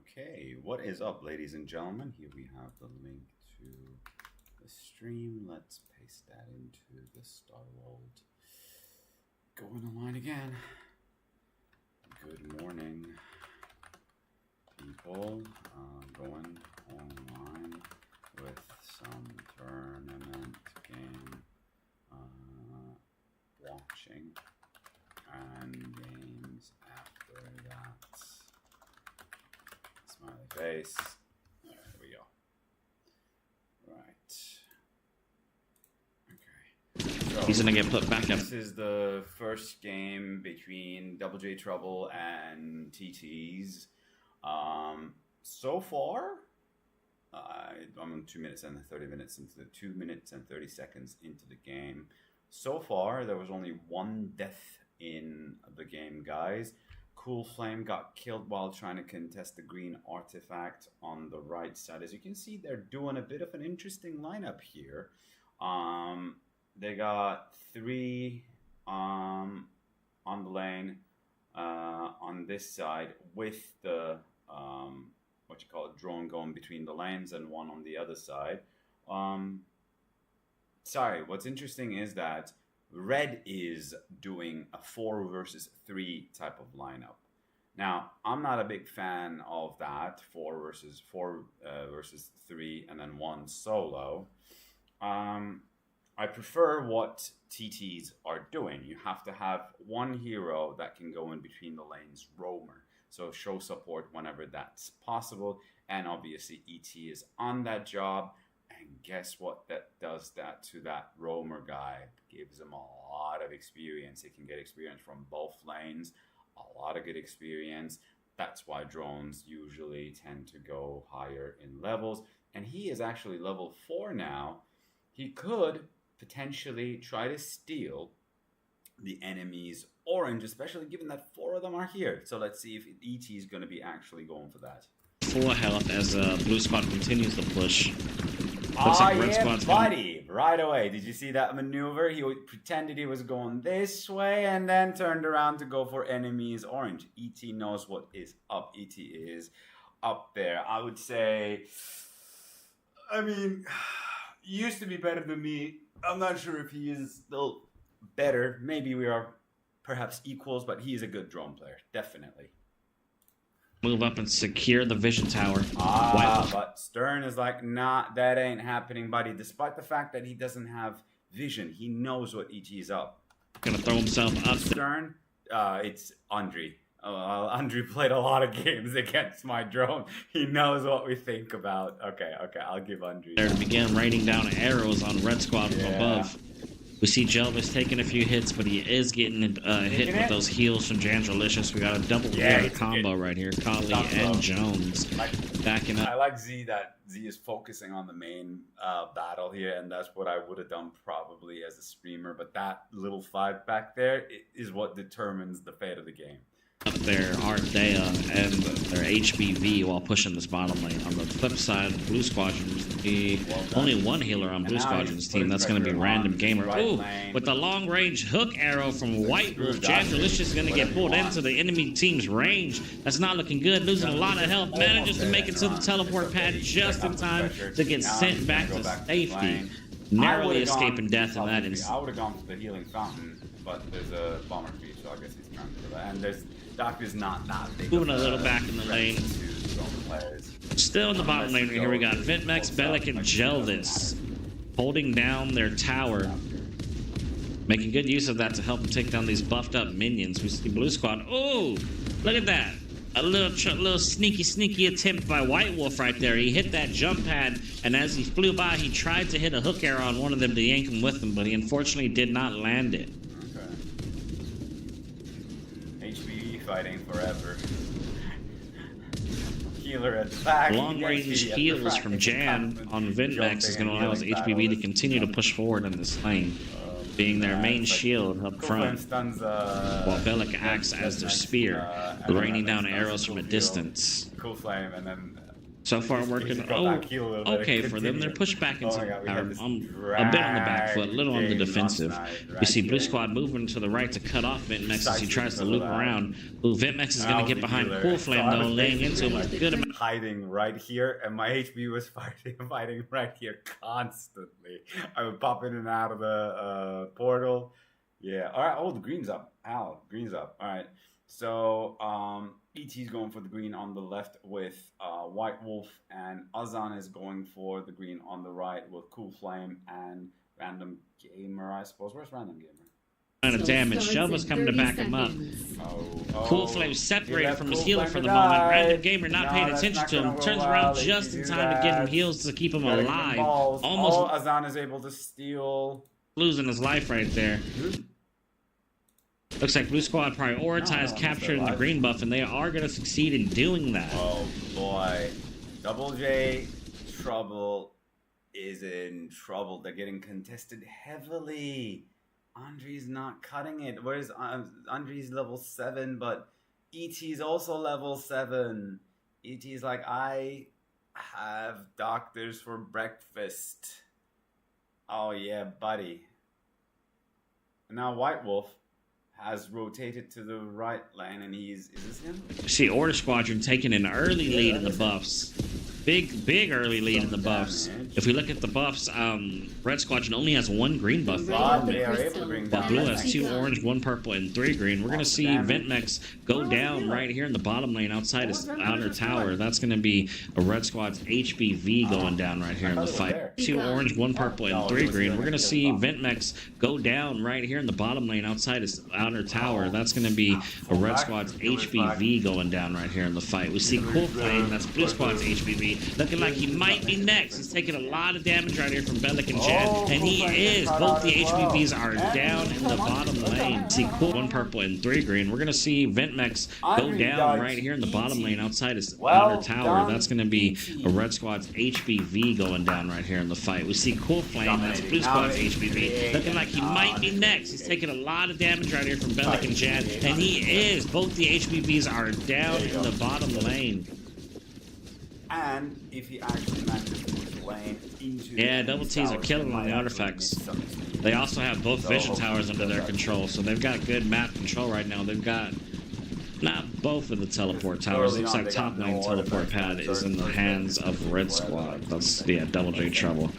Okay, what is up, ladies and gentlemen? Here we have the link to the stream. Let's paste that into the Starvault. Going online again. Good morning, people. Going online with some tournament game watching and games after that. Smiley face. There we go. Right. Okay. So he's gonna get put back up. This is the first game between Double J Trouble and TTs. So far, I'm 2 minutes and 30 minutes into the 2 minutes and 30 seconds into the game. So far, there was only one death in the game, guys. Cool Flame got killed while trying to contest the green artifact on the right side. As you can see, they're doing a bit of an interesting lineup here. They got three on the lane on this side with the drone going between the lanes, and one on the other side. Sorry, what's interesting is that Red is doing a 4 versus 3 type of lineup. Now, I'm not a big fan of that 4 versus 3 and then 1 solo. I prefer what TTs are doing. You have to have one hero that can go in between the lanes, roamer. So show support whenever that's possible. And obviously ET is on that job. And guess what? That does that to that roamer guy. Gives him a lot of experience. He can get experience from both lanes. A lot of good experience. That's why drones usually tend to go higher in levels. And he is actually level 4 now. He could potentially try to steal the enemy's orange, especially given that 4 of them are here. So let's see if ET is going to be actually going for that. Full health as Blue Squad continues to push. Looks like Red Squad's buddy, right away. Did you see that maneuver? He pretended he was going this way and then turned around to go for enemy's orange. ET knows what is up. ET is up there. I would say, used to be better than me. I'm not sure if he is still better. Maybe we are perhaps equals, but he is a good drone player, definitely. Move up and secure the vision tower. But Stern is like, nah, that ain't happening, buddy. Despite the fact that he doesn't have vision, he knows what ET is up. Gonna throw himself up. Stern, it's Andre. Andre played a lot of games against my drone. He knows what we think about. Okay, I'll give Andre. There to begin raining down arrows on Red Squad from above. We see Jelvis taking a few hits, but he is getting hit with those heals from Jandralicious. We got a double combo right here. Kali and Jones backing up. I like Z, that Z is focusing on the main battle here, and that's what I would have done probably as a streamer. But that little fight back there is what determines the fate of the game. Up their Ardea and their HBV while pushing this bottom lane. On the flip side, Blue Squadron's only one healer on Blue Squadron's team. That's going to be Random Gamer. Ooh, with the long range hook arrow from White Wolf, Jandralicious is going to get pulled into the enemy team's range. That's not looking good. Losing a lot of health. Manages to make it to the teleport pad just in time to get sent back to safety. Narrowly escaping death in that instance. I would have gone for the healing fountain, but there's a bomber feed, so I guess he's trying for that. And there's Doctor's not big. Moving a little back in the lane. Still in the bottom lane. Here we got Vintmex, Bellic, and Jelvis holding down their tower. Making good use of that to help them take down these buffed up minions. We see Blue Squad. Oh, look at that. A little sneaky attempt by White Wolf right there. He hit that jump pad, and as he flew by, he tried to hit a hook arrow on one of them to yank him with him, but he unfortunately did not land it. Fighting forever. Healer at the back. Long range heals from Jan on Vintmex is going to allow his HBV to continue to push forward in this lane, being their main shield up front, while Bellic acts as their spear, raining down arrows from a distance. Cool Flame, and then So far working. Oh, okay for them. They're pushed back into a bit on the back foot, a little on the defensive. We see Blue Squad moving to the right to cut off Ventmex as he tries to loop around. Ooh, Ventmex is going to get behind Cool Flame, though, laying into him with a good amount. Hiding right here, and my HP was fighting right here constantly. I would pop in and out of the portal. Yeah, all right. Oh, the green's up. Ow, green's up. All right. So, ET's going for the green on the left with White Wolf, and Azan is going for the green on the right with Cool Flame and Random Gamer, I suppose. Where's Random Gamer? Amount of damage. Shelva's coming to back him up. Cool Flame separated from his healer for the moment. Random Gamer not paying attention to him. Turns around just in time to get him heals to keep him alive. Almost. Azan is able to steal. Losing his life right there. Looks like Blue Squad prioritized capturing the green buff, and they are going to succeed in doing that. Oh boy. Double J Trouble is in trouble. They're getting contested heavily. Andre's not cutting it. Whereas Andre's level 7, but ET's also level 7. ET's like, I have doctors for breakfast. Oh yeah, buddy. And now White Wolf has rotated to the right lane, and is this him? See Order Squadron taking an early lead in the buffs. Big early lead in the buffs. If we look at the buffs, Red Squadron only has 1 green buff. While Blue has 2 orange, 1 purple, and 3 green. We're going to see Ventmex go down right here in the bottom lane outside his outer tower. That's going to be a Red Squad's HBV going down right here in the fight. 2 orange, 1 purple, and 3 green. We're going to see Ventmex go down right here in the bottom lane outside his outer tower. That's going to be a Red Squad's HBV going down right here in the fight. We see Cool Flame, that's Blue Squad's HBV. Looking like he might be next. He's taking a lot of damage right here from Bellic and Jet, and he is. Both the HBVs are down in the bottom lane. See Cool, 1 purple and 3 green. We're gonna see Ventmex go down right here in the bottom lane outside his outer tower. That's gonna be a Red Squad's HBV going down right here in the fight. We see Cool Flame, that's Blue Squad's HBV. Looking like he might be next. He's taking a lot of damage right here from Bellic and Jet, and he is. Both the HBVs are down in the bottom lane. And if he actually manages to push the lane into double T's are killing on the artifacts. They also have both vision towers under their control, so they've got good map control right now. They've got not both of the teleport towers. Looks like top lane teleport pad is in the hands of Red Squad. That's Double J Trouble.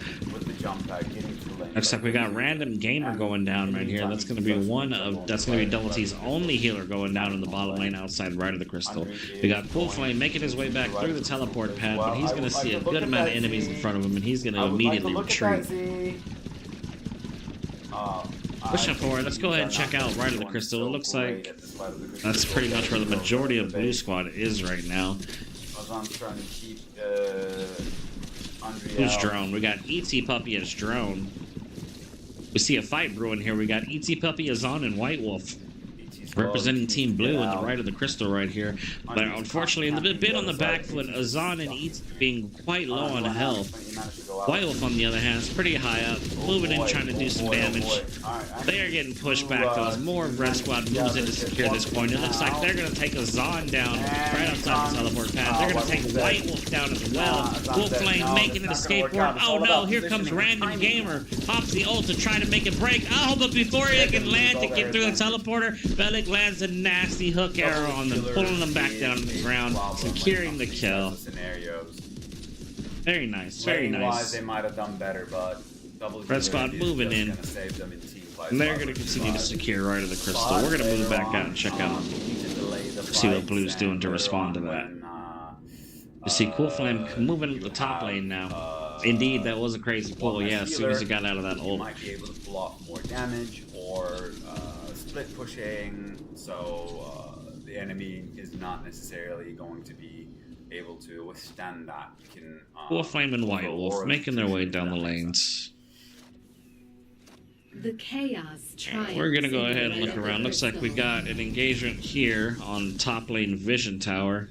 Looks like we got Random Gamer going down right here. That's going to be Double T's only healer going down in the bottom lane outside right of the crystal. We got Cool Flame making his way back through the teleport pad, but he's going to see a good amount of enemies in front of him, and he's going to immediately retreat. Pushing forward. Let's go ahead and check out right of the crystal. It looks like that's pretty much where the majority of Blue Squad is right now. Who's drone? We got ET Puppy as drone. We see a fight brewing here. We got ET Puppy, Azan, and White Wolf representing Team Blue in the right of the crystal right here. But unfortunately, a little bit on the back foot, Azan and ET being quite low on health. White Wolf, on the other hand, is pretty high up, moving in, trying to do some damage. They are getting pushed back, though, as more of Red Squad moves in to secure this point. It looks like they're going to take Azan down right outside the teleport pad. They're going to take White Wolf down as well. Cool Flame making an escape for him. Oh no, here comes Random Gamer. Pops the ult to try to make it break. Oh, but before it can land to get through the teleporter, Bellic lands a nasty hook arrow on them, pulling them back down to the ground, securing the kill. Very nice, very nice. They might have done better, but Red Squad moving in, and they're going to continue to secure right of the crystal. We're going to move back out and check out, see what Blue's doing to respond to that. You see Cool Flame moving to the top lane now. Indeed, that was a crazy pull. Yeah, as soon as he got out of that ult. Might be able to pull off more damage or split pushing, so the enemy is not necessarily going to be able to withstand that. Cool Flame and White Wolf making their way down the lanes. The chaos We're gonna go ahead and look around. Looks like we got an engagement here on top lane vision tower.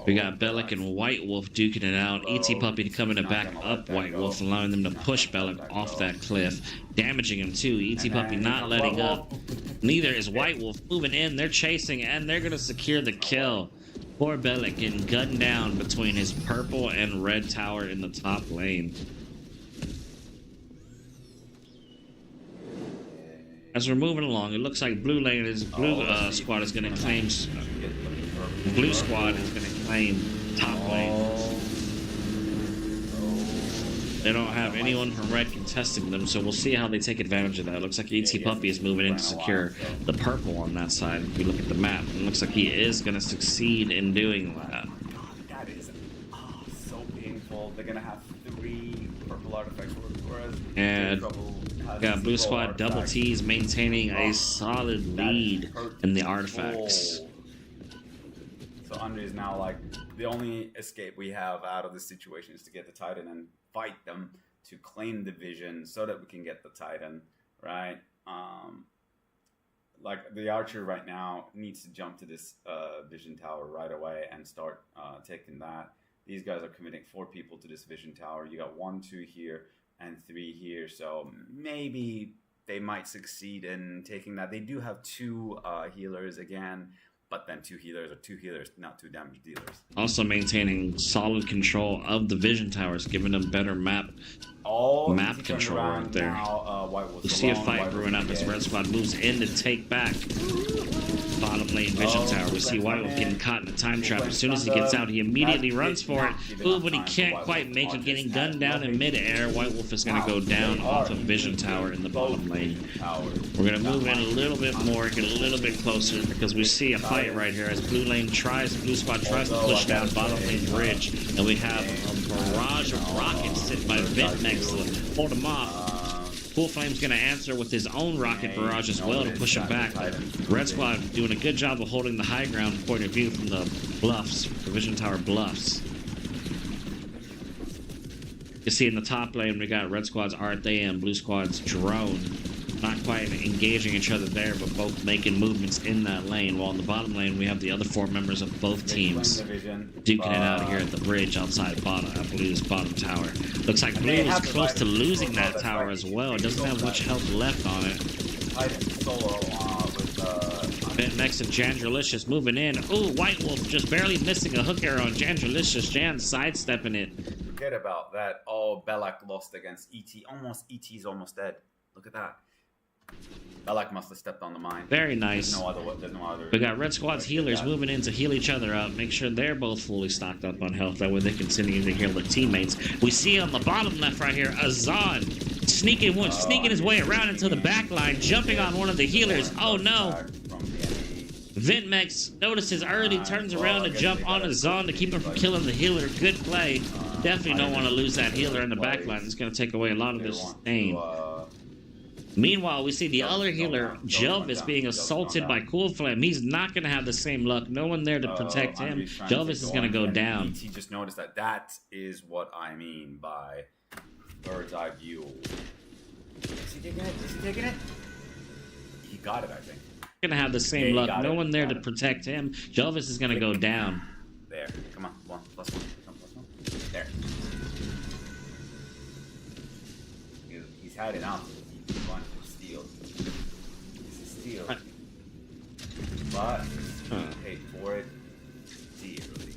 We got Bellic and White Wolf duking it out. ET Puppy coming to back up White Wolf, allowing them to push Bellic off that cliff, damaging him too. ET Puppy not letting up. Neither is White Wolf moving in. They're chasing, and they're going to secure the kill. Poor Bellic getting gunned down between his purple and red tower in the top lane. As we're moving along, it looks like blue lane is squad is going to claim. Blue squad is going to claim top lane. They don't have anyone from red contesting them, so we'll see how they take advantage of that. It looks like ET Puppy is moving in to secure the purple on that side. If we look at the map, it looks like he is going to succeed in doing that. That is so painful. They're going to have 3 purple artifacts, whereas and got blue squad double T's maintaining a solid lead in the artifacts. So Andre is now like, the only escape we have out of this situation is to get the Titan and fight them to claim the vision so that we can get the Titan, right? Like the archer right now needs to jump to this vision tower right away and start taking that. These guys are committing 4 people to this vision tower. You got 1, 2 here and 3 here, so maybe they might succeed in taking that. They do have 2 healers again, but then 2 healers are 2 healers, not 2 damage dealers. Also maintaining solid control of the vision towers, giving them better map control right there. Now, we see a fight brewing up as red squad moves in to take back bottom lane vision tower. We see White Wolf getting caught in a time trap. As soon as he gets out, he immediately runs for it. Ooh, but he can't quite make it, getting gunned down in midair. White Wolf is going to go down off of vision tower in the bottom lane. We're going to move in a little bit more, get a little bit closer, because we see a fight right here as blue squad tries to push down bottom lane bridge, and we have a barrage of rockets sent by Ventmex to hold him off. Cool Flame's going to answer with his own rocket barrage as well to push him back. Red Squad doing a good job of holding the high ground point of view from the bluffs, the vision tower bluffs. You see in the top lane, we got Red Squad's Arthe and Blue Squad's Drone. Not quite engaging each other there, but both making movements in that lane. While in the bottom lane, we have the other 4 members of both teams duking it out here at the bridge outside Blue's bottom tower. Looks like Blue is close to losing that tower as well. It doesn't have much health left on it. Ventmex and Jandralicious moving in. Ooh, White Wolf just barely missing a hook arrow on Jandralicious. Jan sidestepping it. Forget about that. Oh, Belak lost against ET. ET's almost dead. Look at that. Belak must have stepped on the mine. Very nice. There's no other. We got Red Squad's healers moving in to heal each other up. Make sure they're both fully stocked up on health. That way they continue to heal their teammates. We see on the bottom left right here, Azan sneaking his way around into the back line, jumping on one of the healers. Oh no! Ventmex notices early, turns around to jump on Azan to keep him from killing the healer. Good play. Definitely don't want to lose that healer in the back line. It's going to take away a lot of his sustain. Meanwhile, we see the other healer, Jelvis, being assaulted by Cool Flame. He's not going to have the same luck. No one there to protect him. Jelvis is going to go down. He just noticed that. That is what I mean by bird's eye view. Is he taking it? Is he taking it? He got it, I think. Going to have the same luck. No one there to protect him. Jelvis is going to go down. There. Come on. 1 plus 1. Come plus 1. There. He's had enough. Steal. This is steal. But paid for it dearly.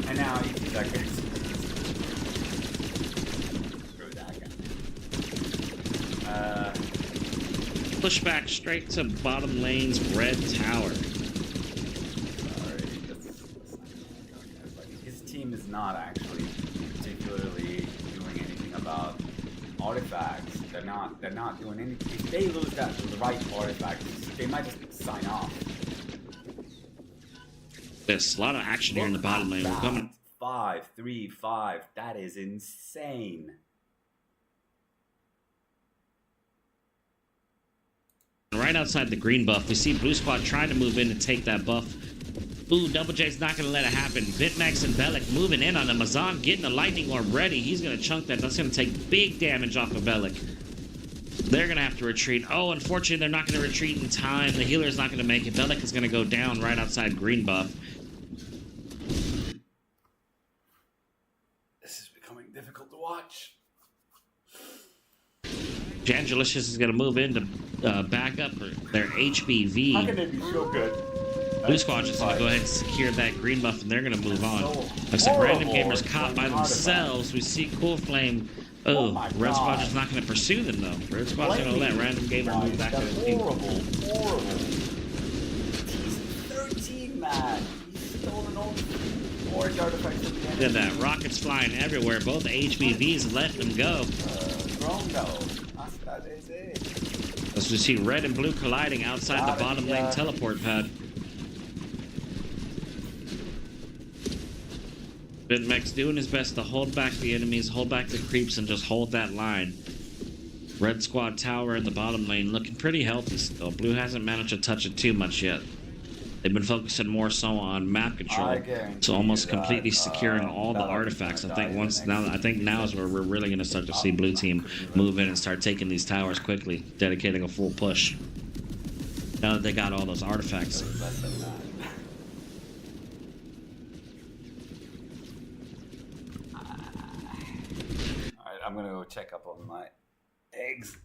And now he's like, screw that guy. Push back straight to bottom lane's red tower. Sorry, his team is not actually particularly doing anything about artifacts. They're not doing anything. If they lose that the right artifacts, they might just sign off. There's a lot of action here in the bottom lane. We're coming 5-3-5. That is insane. Right outside the green buff, we see Blue Squad trying to move in to take that buff. Ooh, Double J's not going to let it happen. Ventmex and Bellic moving in on him. Azan getting the lightning orb ready. He's going to chunk that. That's going to take big damage off of Bellic. They're going to have to retreat. Oh, unfortunately, they're not going to retreat in time. The healer's not going to make it. Bellic is going to go down right outside green buff. This is becoming difficult to watch. Jangelicious is going to move in to back up their HBV. How can they be so good? Blue Squadron's gonna go ahead and secure that green buff, and they're gonna move on. Looks like Random Gamer's caught by themselves. We see Cool Flame. Oh, Red Squadron's not gonna pursue them though. Red Squadron's gonna let Random Gamer move back to the team. Horrible. 13, man. He's stolen all the orange artifacts at the end. Look at that. Rockets flying everywhere. Both HBVs let them go. That is it. As we see red and blue colliding outside the bottom lane teleport pad. Bitmex doing his best to hold back the enemies, hold back the creeps, and just hold that line. Red squad tower in the bottom lane looking pretty healthy still. Blue hasn't managed to touch it too much yet. They've been focusing more so on map control, so almost completely securing all the artifacts. I think now is where we're really going to start to see blue team move in and start taking these towers quickly, dedicating a full push. Now that they got all those artifacts. Alright, I'm gonna go check up on my eggs.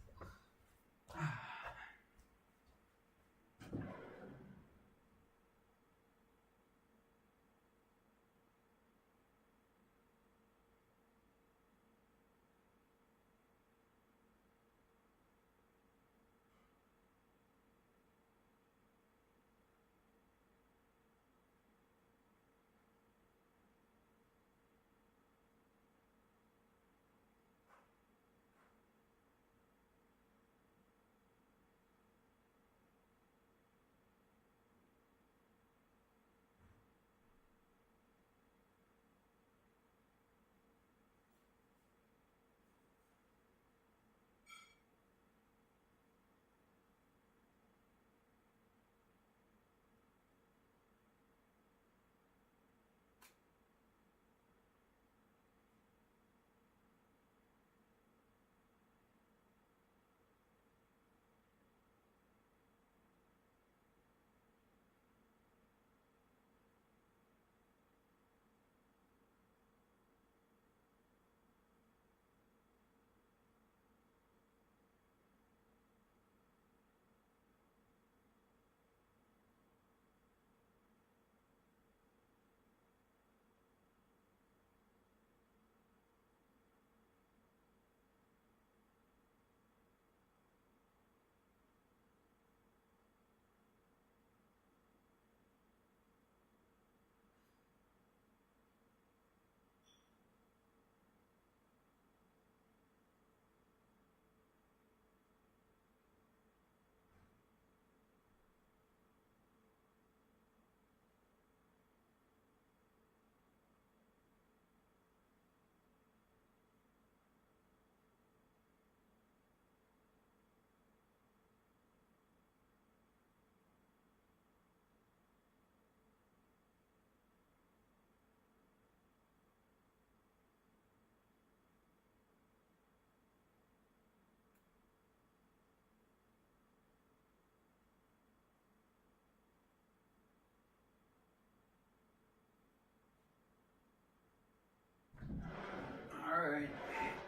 Alright,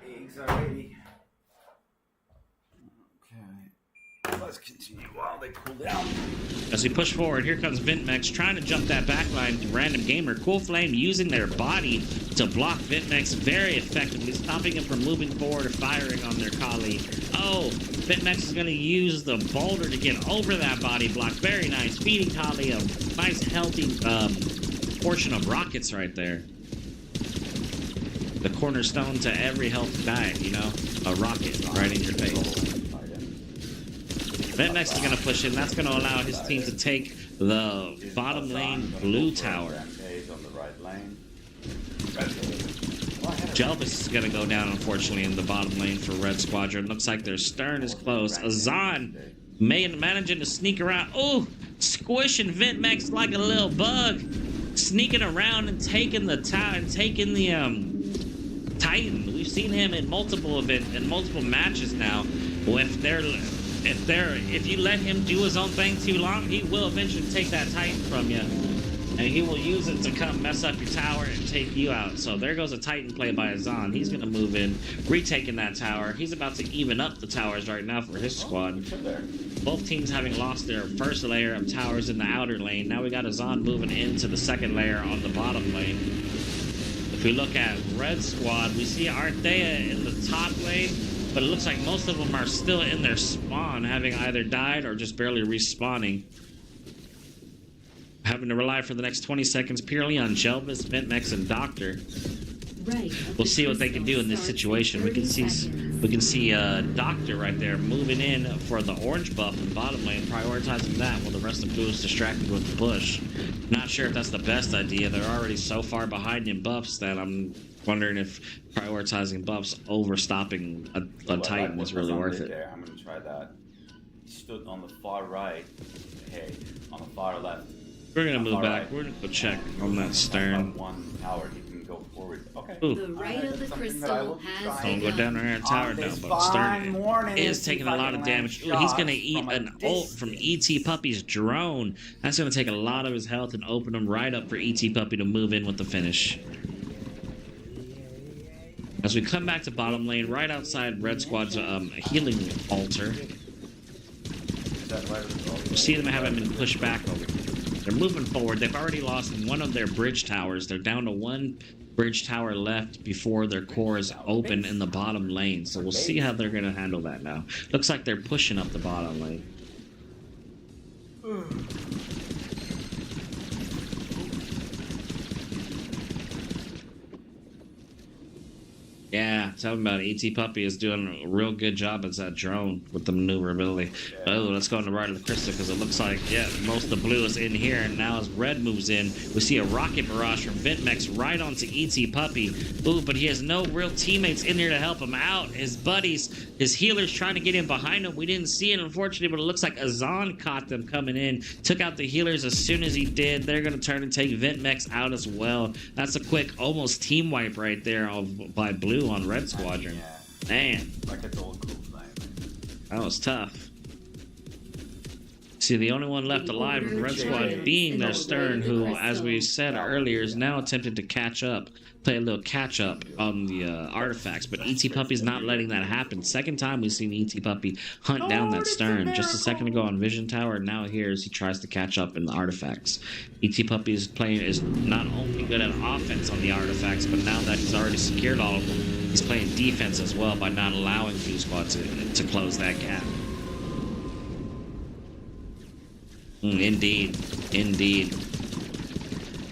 eggs are ready. Okay, let's continue while they cool down. As we push forward, here comes Vintmex trying to jump that backline to Random Gamer. Cool Flame using their body to block Vintmex very effectively, stopping him from moving forward or firing on their colleague. Oh, Vintmex is going to use the boulder to get over that body block. Very nice. Feeding Kali a nice, healthy portion of rockets right there. The cornerstone to every health diet, you know? A rocket right in your face. Vintmex is going to push in. That's going to allow his team to take the bottom lane blue tower. Jelvis is going to go down, unfortunately, in the bottom lane for Red Squadron. Looks like their stern is close. Azan managing to sneak around. Oh, squishing Vintmex like a little bug. Sneaking around and taking the tower and taking the Titan. We've seen him in multiple matches now. If you let him do his own thing too long, he will eventually take that Titan from you. And he will use it to come mess up your tower and take you out. So there goes a Titan play by Azan. He's going to move in, retaking that tower. He's about to even up the towers right now for his squad. Both teams having lost their first layer of towers in the outer lane. Now we got Azan moving into the second layer on the bottom lane. If we look at Red Squad, we see Arthea in the top lane, but it looks like most of them are still in their spawn, having either died or just barely respawning. Having to rely for the next 20 seconds purely on Jelvis, Ventmex, and Doctor. We'll see what they can do in this situation. We can see Doctor right there moving in for the orange buff in the bottom lane, prioritizing that while the rest of blue is distracted with the push. Not sure if that's the best idea. They're already so far behind in buffs that I'm wondering if prioritizing buffs over stopping a Titan is really worth it. There. I'm going to try that. He stood on the far right. Hey, on the far left. We're going to move back. Right. We're going to go check on that stern. One tower. He can go forward. Okay. Ooh. The right of the crystal has don't go down there and tower down, but Stern is taking a lot of damage. Ooh, he's going to eat an ult from ET Puppy's drone. That's going to take a lot of his health and open him right up for ET Puppy to move in with the finish. As we come back to bottom lane, right outside Red Squad's healing altar. We see them having been pushed back over. They're moving forward. They've already lost one of their bridge towers. They're down to one bridge tower left before their core is open in the bottom lane. So we'll see how they're going to handle that now. Looks like they're pushing up the bottom lane. Yeah, tell me about it. ET Puppy is doing a real good job as that drone with the maneuverability. Oh, let's go on the right of the crystal because it looks like, yeah, most of the blue is in here. And now as red moves in, we see a rocket barrage from Ventmex right onto ET Puppy. Ooh, but he has no real teammates in there to help him out. His buddies, his healers trying to get in behind him. We didn't see it, unfortunately, but it looks like Azan caught them coming in. Took out the healers as soon as he did. They're going to turn and take Ventmex out as well. That's a quick almost team wipe right there by blue on Red Squadron. Yeah. Man. Like it's old cool flame. That was tough. See, the only one left alive in Red Squad being their Stern, who, as we said earlier, is now attempting to catch up. Play a little catch up on the artifacts, but ET Puppy's not letting that happen. Second time we've seen ET Puppy hunt down that Stern. Just a second ago on Vision Tower, and now here as he tries to catch up in the artifacts. ET Puppy is not only good at offense on the artifacts, but now that he's already secured all of them, he's playing defense as well by not allowing Blue Squad to close that gap. Indeed.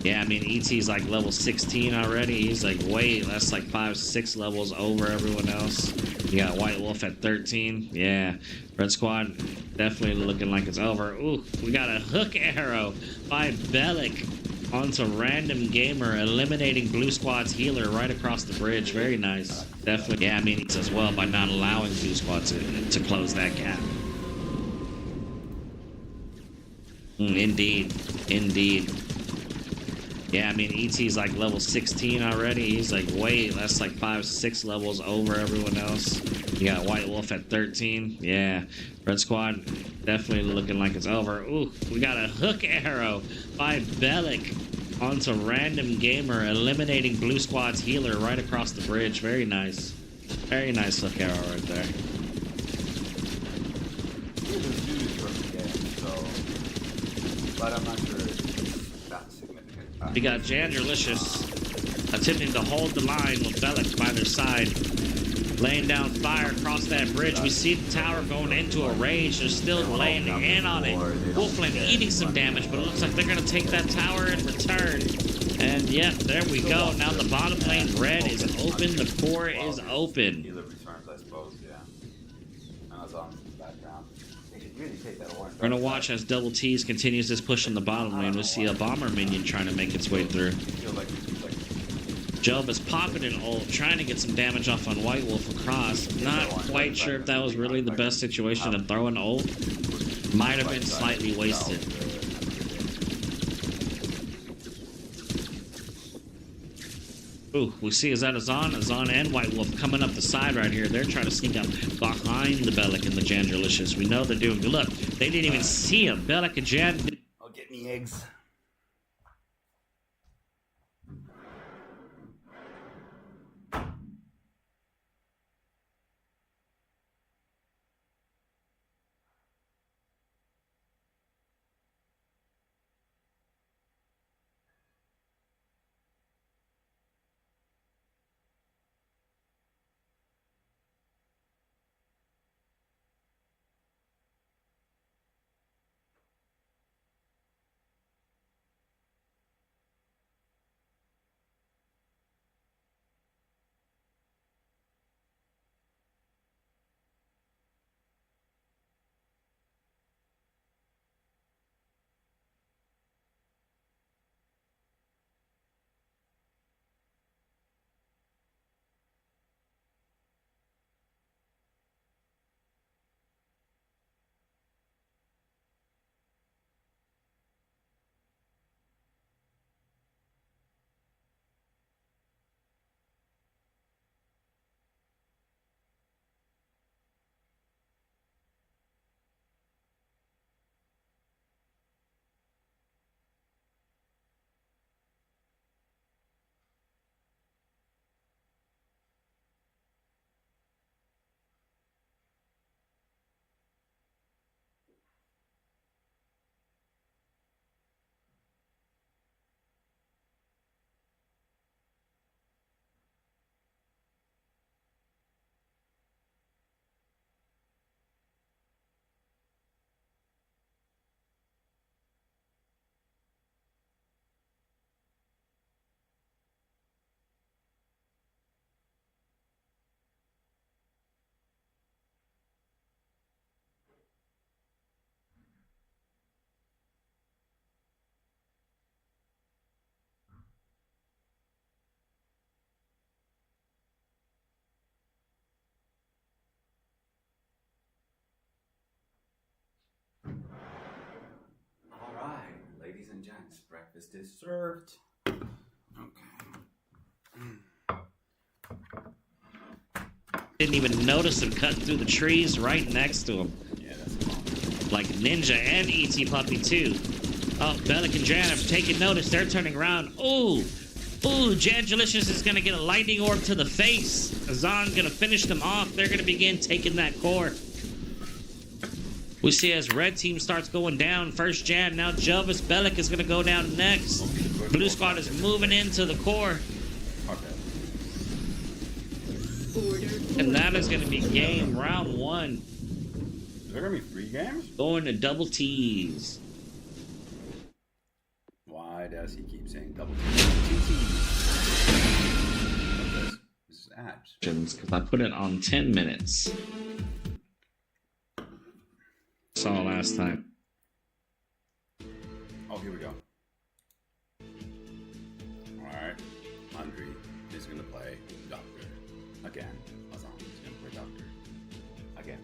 Yeah, I mean, ET's like level 16 already. He's like that's like 5-6 levels over everyone else. You got White Wolf at 13. Yeah, Red Squad definitely looking like it's over. Ooh, we got a hook arrow by Bellic onto Random Gamer, eliminating Blue Squad's healer right across the bridge. Very nice. Definitely. Yeah, I mean, it's as well by not allowing Blue Squad to close that gap. Indeed. Yeah, I mean, ET's like level 16 already. He's like that's like 5-6 levels over everyone else. You got White Wolf at 13. Yeah, Red Squad definitely looking like it's over. Ooh, we got a hook arrow by Bellic onto Random Gamer, eliminating Blue Squad's healer right across the bridge. Very nice. Very nice hook arrow right there. But I'm not sure it's that significant. We got Janderlicious attempting to hold the line with Bellic by their side, laying down fire across that bridge. We see the tower going into a rage. They're still laying in on it. Wolflane eating some damage, but it looks like they're going to take that tower in return. And yep, there we go. Now the bottom lane red is open. The core is open. Healer returns, I suppose, yeah. And that's on the background. They should really take that orange. We're going to watch as Double T's continues this push in the bottom lane. We'll see a bomber minion trying to make its way through. Job is popping an ult, trying to get some damage off on White Wolf across. Not quite sure if that was really the best situation to throw an ult. Might have been slightly wasted. Ooh, we see is that Azan and White Wolf coming up the side right here. They're trying to sneak up behind the Bellic and the Janderlicious. We know they're doing good. Look, they didn't even see him. Bellic and Jan. I'll get me eggs. and Jan's breakfast is served. Okay. Didn't even notice him cutting through the trees right next to him. Yeah, that's cool. Like Ninja and E.T. Puppy too. Oh, Bellic and Jan have taken notice. They're turning around. Ooh, Jangelicious is gonna get a lightning orb to the face. Azan's gonna finish them off. They're gonna begin taking that core. We see as red team starts going down. First Jan, now Jovis. Bellic is gonna go down next. Blue squad is moving into the core. And that is going to be game round 1. Is there going to be 3 games? Going to double T's. Why does he keep saying double T's? This is ads. Because I put it on 10 minutes. Saw last time. Oh, here we go. Alright. Andre is going to play Doctor. Again. Azan is going to play Doctor. Again.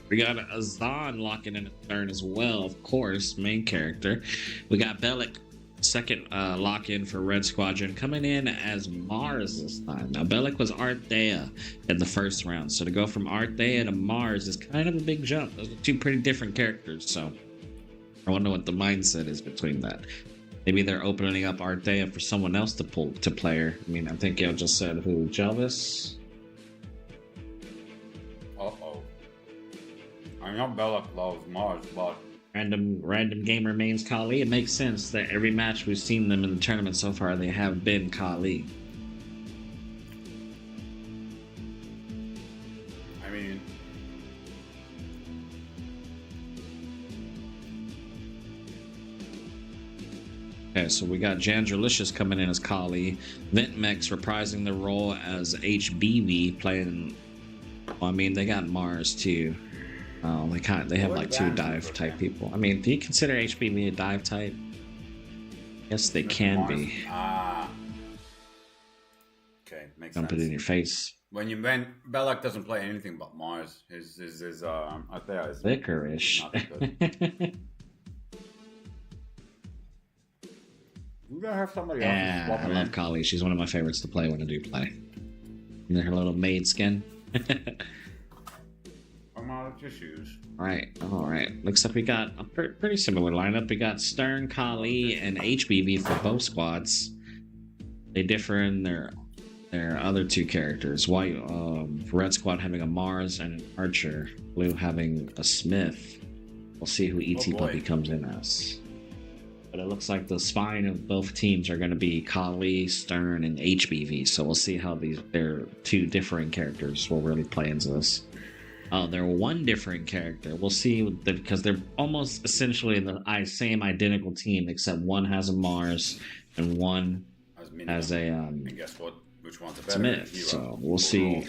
We got Azan locking in a turn as well, of course, main character. We got Bellic, second lock-in for Red Squadron, coming in as Mars this time. Now, Bellic was Arthea in the first round, so to go from Arthea to Mars is kind of a big jump. Those are 2 pretty different characters, so I wonder what the mindset is between that. Maybe they're opening up Arthea for someone else to play her. I mean, I think y'all just said who? Jelvis? Uh-oh. I know Bellic loves Mars, but... Random gamer mains Kali. It makes sense that every match we've seen them in the tournament so far, they have been Kali. I mean... Okay, so we got Jangelicious coming in as Kali. Ventmex reprising the role as HBV, playing... Well, I mean, they got Mars too. Oh, they have like 2 dive type people. I mean, do you consider HBV a dive type? Yes, they can Mars. be. Ah. Okay, makes Dump sense. it in your face. When Bellic doesn't play anything but Mars, his Arthea is Licorice. not that good. We gotta have somebody else. Yeah, I love Kali. She's one of my favorites to play when I do play. And her little maid skin. I'm out of tissues. All right. Looks like we got a pretty similar lineup. We got Stern, Kali, and HBV for both squads. They differ in their other 2 characters. White, Red Squad having a Mars and an Archer. Blue having a Smith. We'll see who E.T. Puppy comes in as. But it looks like the spine of both teams are going to be Kali, Stern, and HBV. So we'll see how their 2 differing characters will really play into this. They're 1 differing character. We'll see because they're almost essentially the same identical team, except one has a Mars and one has a and guess what? Which one's a better Smith. hero? So we'll see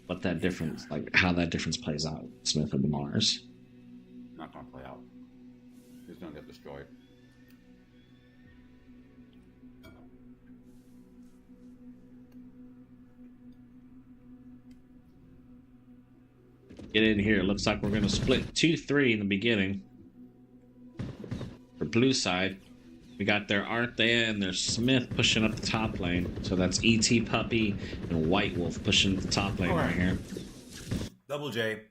what that difference, like how that difference plays out. Smith and the Mars. Not gonna play out. He's gonna get destroyed. Get in here. Looks like we're going to split 2-3 in the beginning. For blue side, we got their Arthea and their Smith pushing up the top lane. So that's E.T. Puppy and White Wolf pushing the top lane right here. Double J.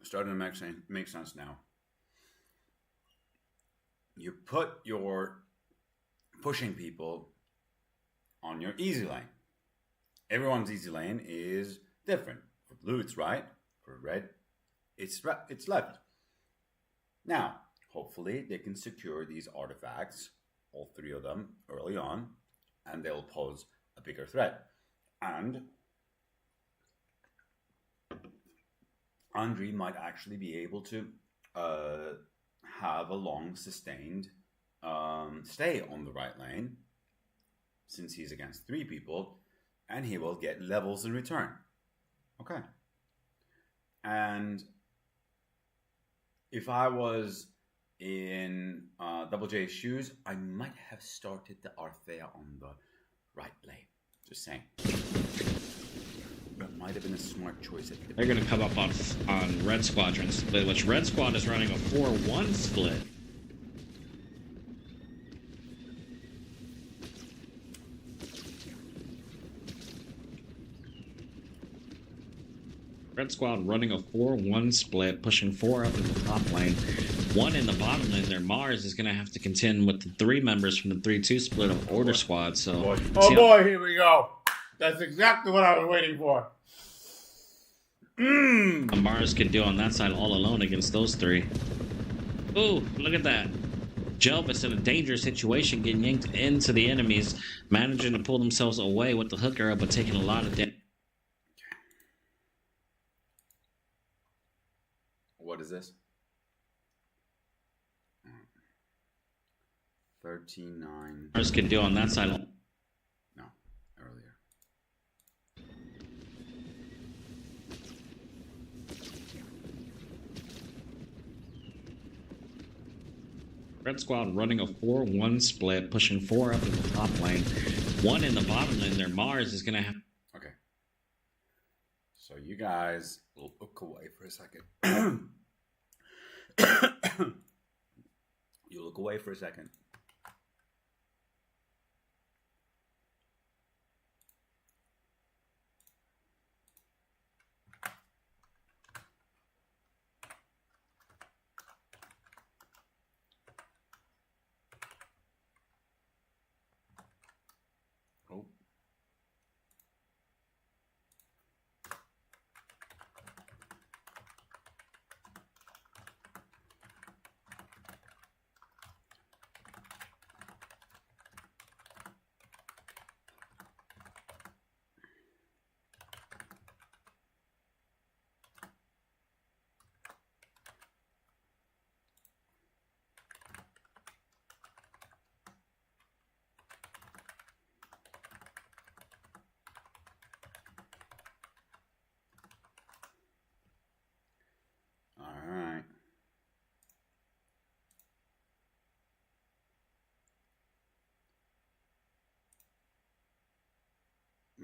Starting to make sense now. You put your pushing people on your easy lane. Everyone's easy lane is different. For blue, it's right. For red, it's left. Now, hopefully, they can secure these artifacts, all 3 of them, early on, and they'll pose a bigger threat. And Andre might actually be able to have a long, sustained stay on the right lane, since he's against 3 people, and he will get levels in return. Okay. And if I was in Double J's shoes, I might have started the Arthea on the right lane. Just saying. But Might have been a smart choice. They're going to come up on Red Squadrons, which Red Squad is running a 4-1 split. Red Squad running a 4-1 split, pushing 4 up in the top lane. 1 in the bottom lane. Their Mars is going to have to contend with the 3 members from the 3-2 split of Order Squad. So, oh boy, here we go. That's exactly what I was waiting for. Mars can do on that side all alone against those 3. Ooh, look at that. Jelvis in a dangerous situation, getting yanked into the enemies, managing to pull themselves away with the hook arrow, but taking a lot of damage. What is this? 13-9. Mars can do on that side. No, earlier. Red Squad running a 4-1 split, pushing 4 up in the top lane. 1 in the bottom lane. Their Mars is going to have... Okay. So you guys look away for a second. You look away for a second. Oh.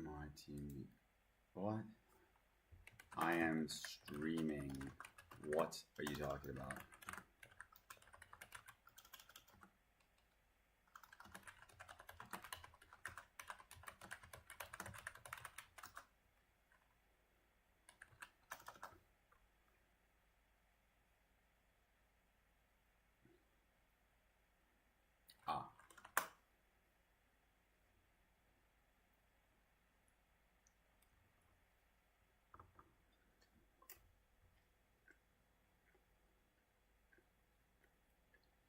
My team. What? I am streaming. What are you talking about?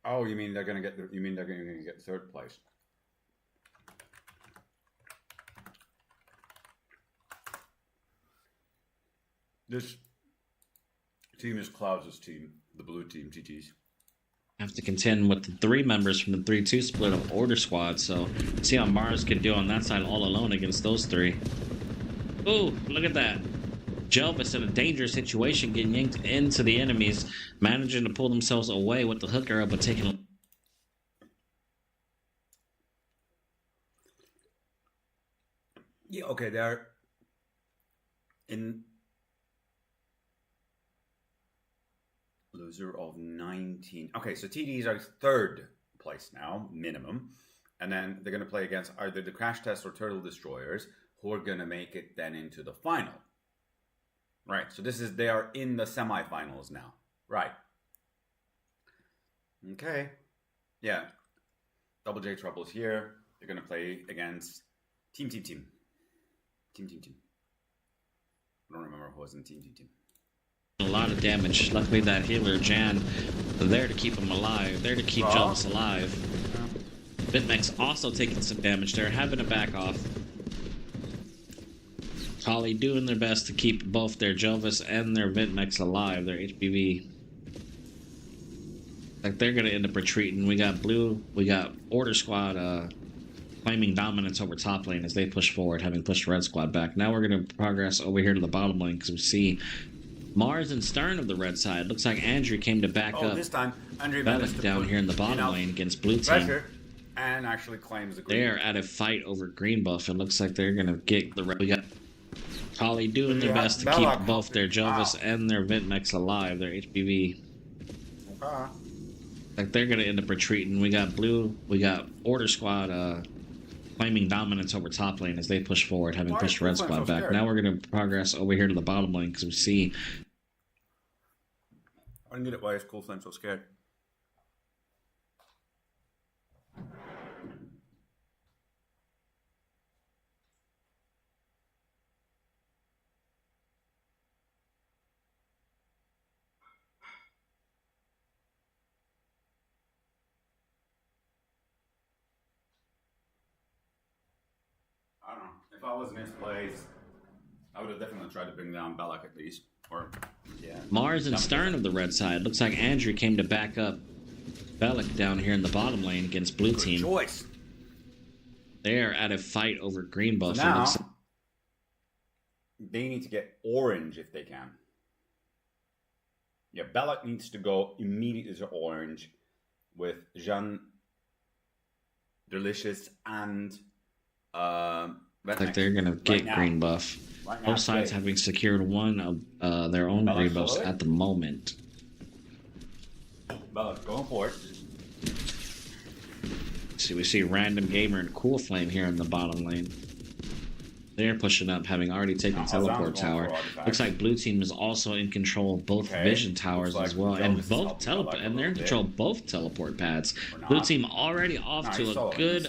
Oh, you mean they're gonna get? You mean they're gonna get 3rd place? This team is Clouds' team, the blue team, TTs. Have to contend with the 3 members from the 3-2 split of Order Squad. So, see how Mars can do on that side all alone against those 3. Ooh, look at that. Jelvis in a dangerous situation, getting yanked into the enemies, managing to pull themselves away with the hook arrow, but taking a... Yeah, okay, they're in loser of 19. Okay, so TDs are 3rd place now, minimum. And then they're going to play against either the Crash Test or Turtle Destroyers, who are going to make it then into the final. Right, so they are in the semifinals now. Right. Okay. Yeah. Double J Trouble's here. They're going to play against Team. I don't remember who was in Team. A lot of damage. Luckily that healer, Jan, there to keep him alive. There to keep Jelvis alive. Bitmex also taking some damage there, having to back off. Holly doing their best to keep both their Jelvis and their Bitmex alive, their HPV. Like they're gonna end up retreating. We got blue, we got Order Squad claiming dominance over top lane as they push forward, having pushed Red Squad back. Now we're gonna progress over here to the bottom lane because we see Mars and Stern of the red side. Looks like Andrew came to back up. This time Andrew managed to down here in the bottom lane against blue team. And actually claims the green. They're at a fight over green buff. It looks like they're gonna get the red. We got Kali doing their best to keep both their Jovis and their Ventmex alive, their HPV. Okay. Like they're gonna end up retreating. We got blue, we got Order Squad claiming dominance over top lane as they push forward, having pushed Red Squad back. Now we're gonna progress over here to the bottom lane because we see. I don't get it. Why is Cool Flame so scared? I don't know. If I was in his place, I would have definitely tried to bring down Belloc at least. Or, yeah. Mars and Stern of the red side. Looks like Andrew came to back up Belloc down here in the bottom lane against blue team. Choice. They're at a fight over green buff. So now, they need to get orange if they can. Yeah, Belloc needs to go immediately to orange with Jean, Delicious, and like they're gonna get green buff. Both sides having secured one of their own green buffs at the moment. Belloc going for it. See, we see Random Gamer and Cool Flame here in the bottom lane. They're pushing up, having already taken Teleport Tower. Looks like blue team is also in control of both Vision Towers as well, and both teleport, and they're in control of both teleport pads. Blue team already off to a good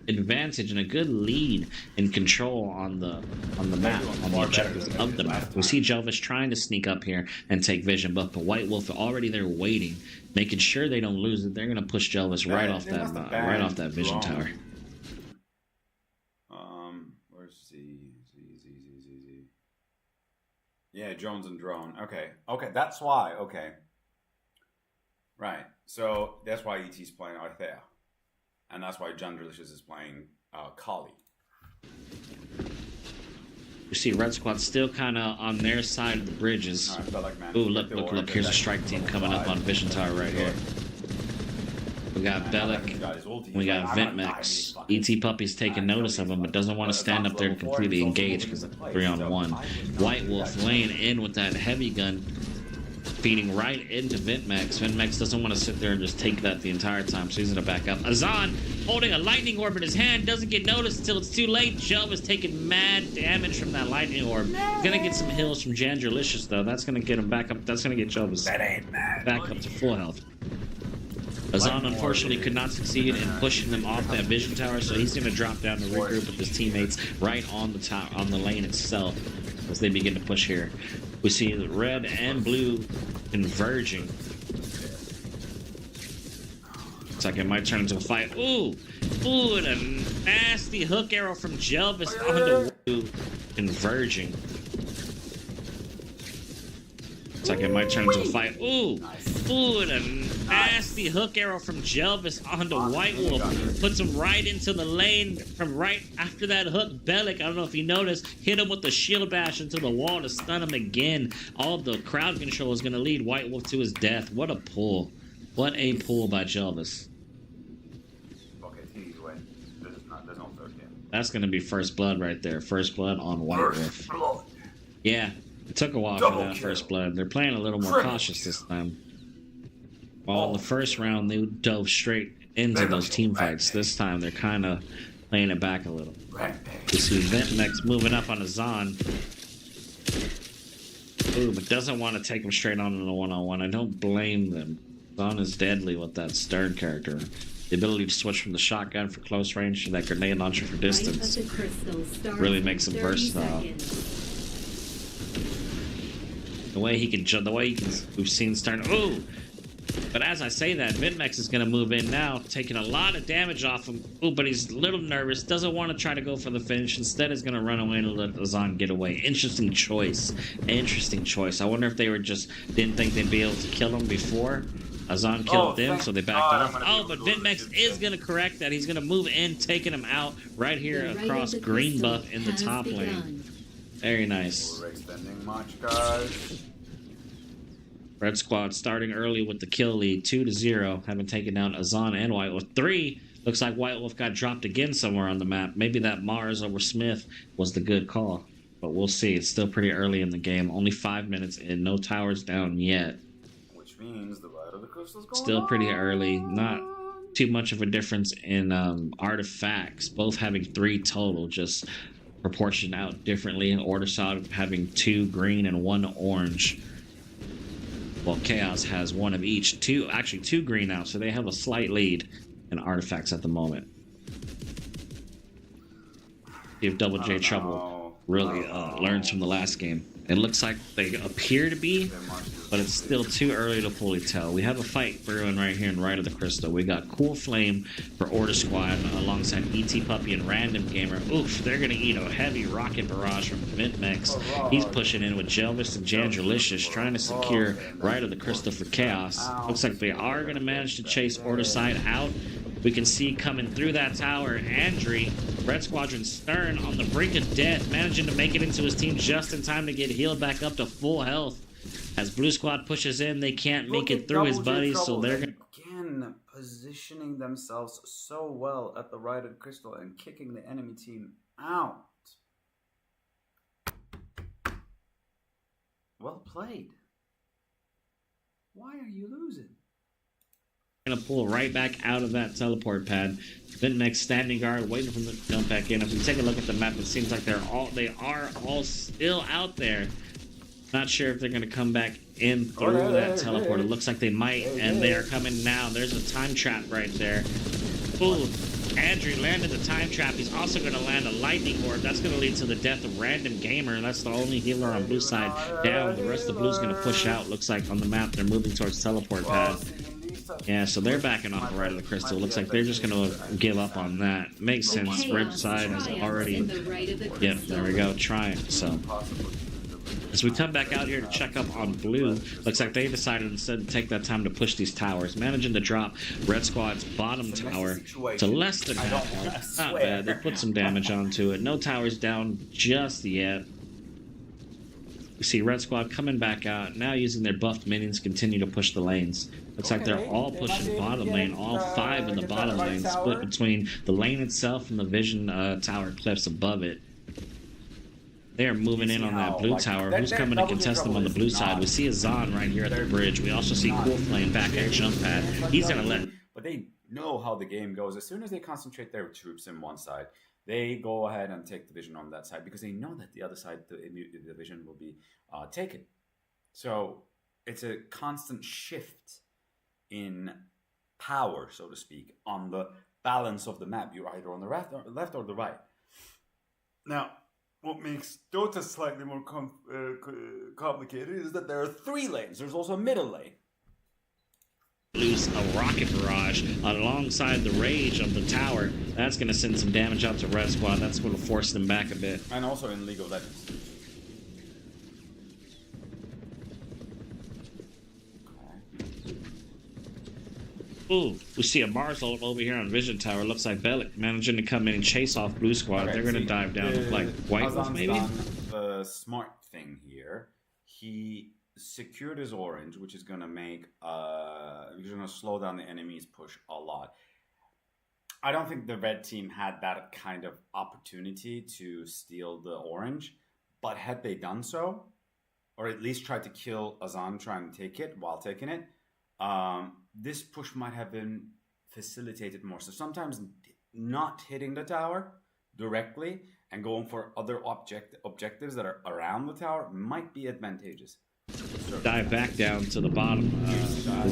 advantage and a good lead in control on the map, on the objectives of the map. We see Jelvis trying to sneak up here and take Vision buff, but White Wolf already there waiting, making sure they don't lose it. They're gonna push Jelvis right off that Vision Tower. Yeah, Jones and Drone. Okay, that's why. Okay, right. So that's why ET's playing Arthea, and that's why John Delicious is playing Kali. You see Red Squad still kind of on their side of the bridges. Right, ooh, look! Here's a strike team coming up on Vision Tower right here. We got Belloc, we got Ventmex. ET Puppy's taking notice of him, but doesn't want to stand up there to completely engage because it's 3-on-1. White Wolf laying in with that heavy gun, feeding right into Ventmex. Ventmex doesn't want to sit there and just take that the entire time, so he's going to back up. Azan holding a lightning orb in his hand, doesn't get noticed until it's too late. Jelv is taking mad damage from that lightning orb. He's going to get some heals from Jandelicious, though. That's going to get him back up. That's going to get Jelvis back up to full health. Azan unfortunately could not succeed in pushing them off that Vision Tower, so he's going to drop down to regroup with his teammates right on the tower, on the lane itself, as they begin to push here. We see red and blue converging. Looks like it might turn into a fight. Ooh, and a nasty hook arrow from Jelvis onto blue, converging. Looks like it might turn into a fight. Ooh, and a nasty hook arrow from Jelvis onto White Wolf. Puts him right into the lane from right after that hook. Belloc, I don't know if you noticed, hit him with the shield bash into the wall to stun him again. All the crowd control is going to lead White Wolf to his death. What a pull. What a pull by Jelvis. Okay, TD's away. There's no third yet. That's going to be first blood right there. First blood on White Wolf. Yeah, it took a while for that first blood. They're playing a little more cautious this time. While in the first round, they dove straight into those team fights. This time, they're kind of playing it back a little. You see Ventmex moving up on Azan. Ooh, but doesn't want to take him straight on in a one-on-one. I don't blame them. Azan is deadly with that Stern character. The ability to switch from the shotgun for close range to that grenade launcher for distance really makes him versatile. The way he can jump, we've seen Stern. Ooh! But as I say that, Ventmex is going to move in now, taking a lot of damage off him. Ooh, but he's a little nervous, doesn't want to try to go for the finish. Instead, is going to run away and let Azan get away. Interesting choice. Interesting choice. I wonder if they were just didn't think they'd be able to kill him before Azan killed them, so they backed off. Oh, but Ventmex is going to correct that. He's going to move in, taking him out right here across green buff in the top lane. Very nice. We're extending much, guys. Red Squad starting early with the kill lead, 2-0, having taken down Azan and White Wolf. 3, looks like White Wolf got dropped again somewhere on the map. Maybe that Mars over Smith was the good call. But we'll see. It's still pretty early in the game. Only 5 minutes in. No towers down yet. Which means the Rite of the Crystal's going Still pretty on. early. Not too much of a difference in artifacts. Both having 3 total, just proportioned out differently. And Order Sod having 2 green and 1 orange. Well, Chaos has 1 of each. Actually 2 green now, so they have a slight lead in artifacts at the moment. If Double J Trouble really learns from the last game. It looks like they appear to be, but it's still too early to fully tell. We have a fight brewing right here in Rite of the Crystal. We got Cool Flame for Order Squad alongside ET Puppy and Random Gamer. Oof, they're going to eat a heavy rocket barrage from Vintmex. He's pushing in with Jelvis and Jangelicious, trying to secure Rite of the Crystal for Chaos. Looks like they are going to manage to chase Order Side out. We can see coming through that tower, Andre, Red Squadron Stern on the brink of death, managing to make it into his team just in time to get healed back up to full health. As Blue Squad pushes in, they can't make it through his buddies, so they're going to... Again, positioning themselves so well at the Rite of the Crystal and kicking the enemy team out. Well played. Why are you losing? Going to pull right back out of that teleport pad. Vintmex standing guard, waiting for them to jump back in. If we take a look at the map, it seems like they are all still out there. Not sure if they're going to come back in through that teleport. It looks like they might, and they are coming now. There's a time trap right there. Ooh, Andrew landed the time trap. He's also going to land a lightning orb. That's going to lead to the death of Random Gamer. That's the only healer on blue side down. The rest of blue's going to push out. Looks like on the map they're moving towards teleport pad. Yeah, so they're backing off the Rite of the Crystal. Looks like they're just going to give up on that. Makes sense. Red side has already... Yep, there we go. Trying. So as we come back out here to check up on blue, looks like they decided instead to take that time to push these towers, managing to drop Red Squad's bottom tower to less than half health. Not bad. They put some damage onto it. No towers down just yet. We see Red Squad coming back out, now using their buffed minions to continue to push the lanes. Looks like they're all pushing bottom lane, all 5 in the bottom lane, split between the lane itself and the vision tower cliffs above it. They are moving in on that blue tower. Who's coming to contest them on the blue side? We see Azan right here at the bridge. We also see Cool Flame back at jump pad. He's going to let... But they know how the game goes. As soon as they concentrate their troops in one side, they go ahead and take the vision on that side because they know that the other side, the vision will be taken. So it's a constant shift in power, so to speak, on the balance of the map. You're either on the left or the right. Now, what makes Dota slightly more complicated is that there are 3 lanes. There's also a middle lane. Loose a rocket barrage alongside the rage of the tower. That's going to send some damage out to Red Squad. That's going to force them back a bit. And also in League of Legends. Ooh, we see a Mars ult over here on Vision Tower. Looks like Bellic managing to come in and chase off Blue Squad. Okay, they're going to dive down like White Wolf, maybe? The smart thing here, he secured his orange, which is going to make which is going to slow down the enemy's push a lot. I don't think the red team had that kind of opportunity to steal the orange, but had they done so, or at least tried to kill Azan trying to take it while taking it, this push might have been facilitated more. So sometimes not hitting the tower directly and going for other objectives that are around the tower might be advantageous. Dive back down to the bottom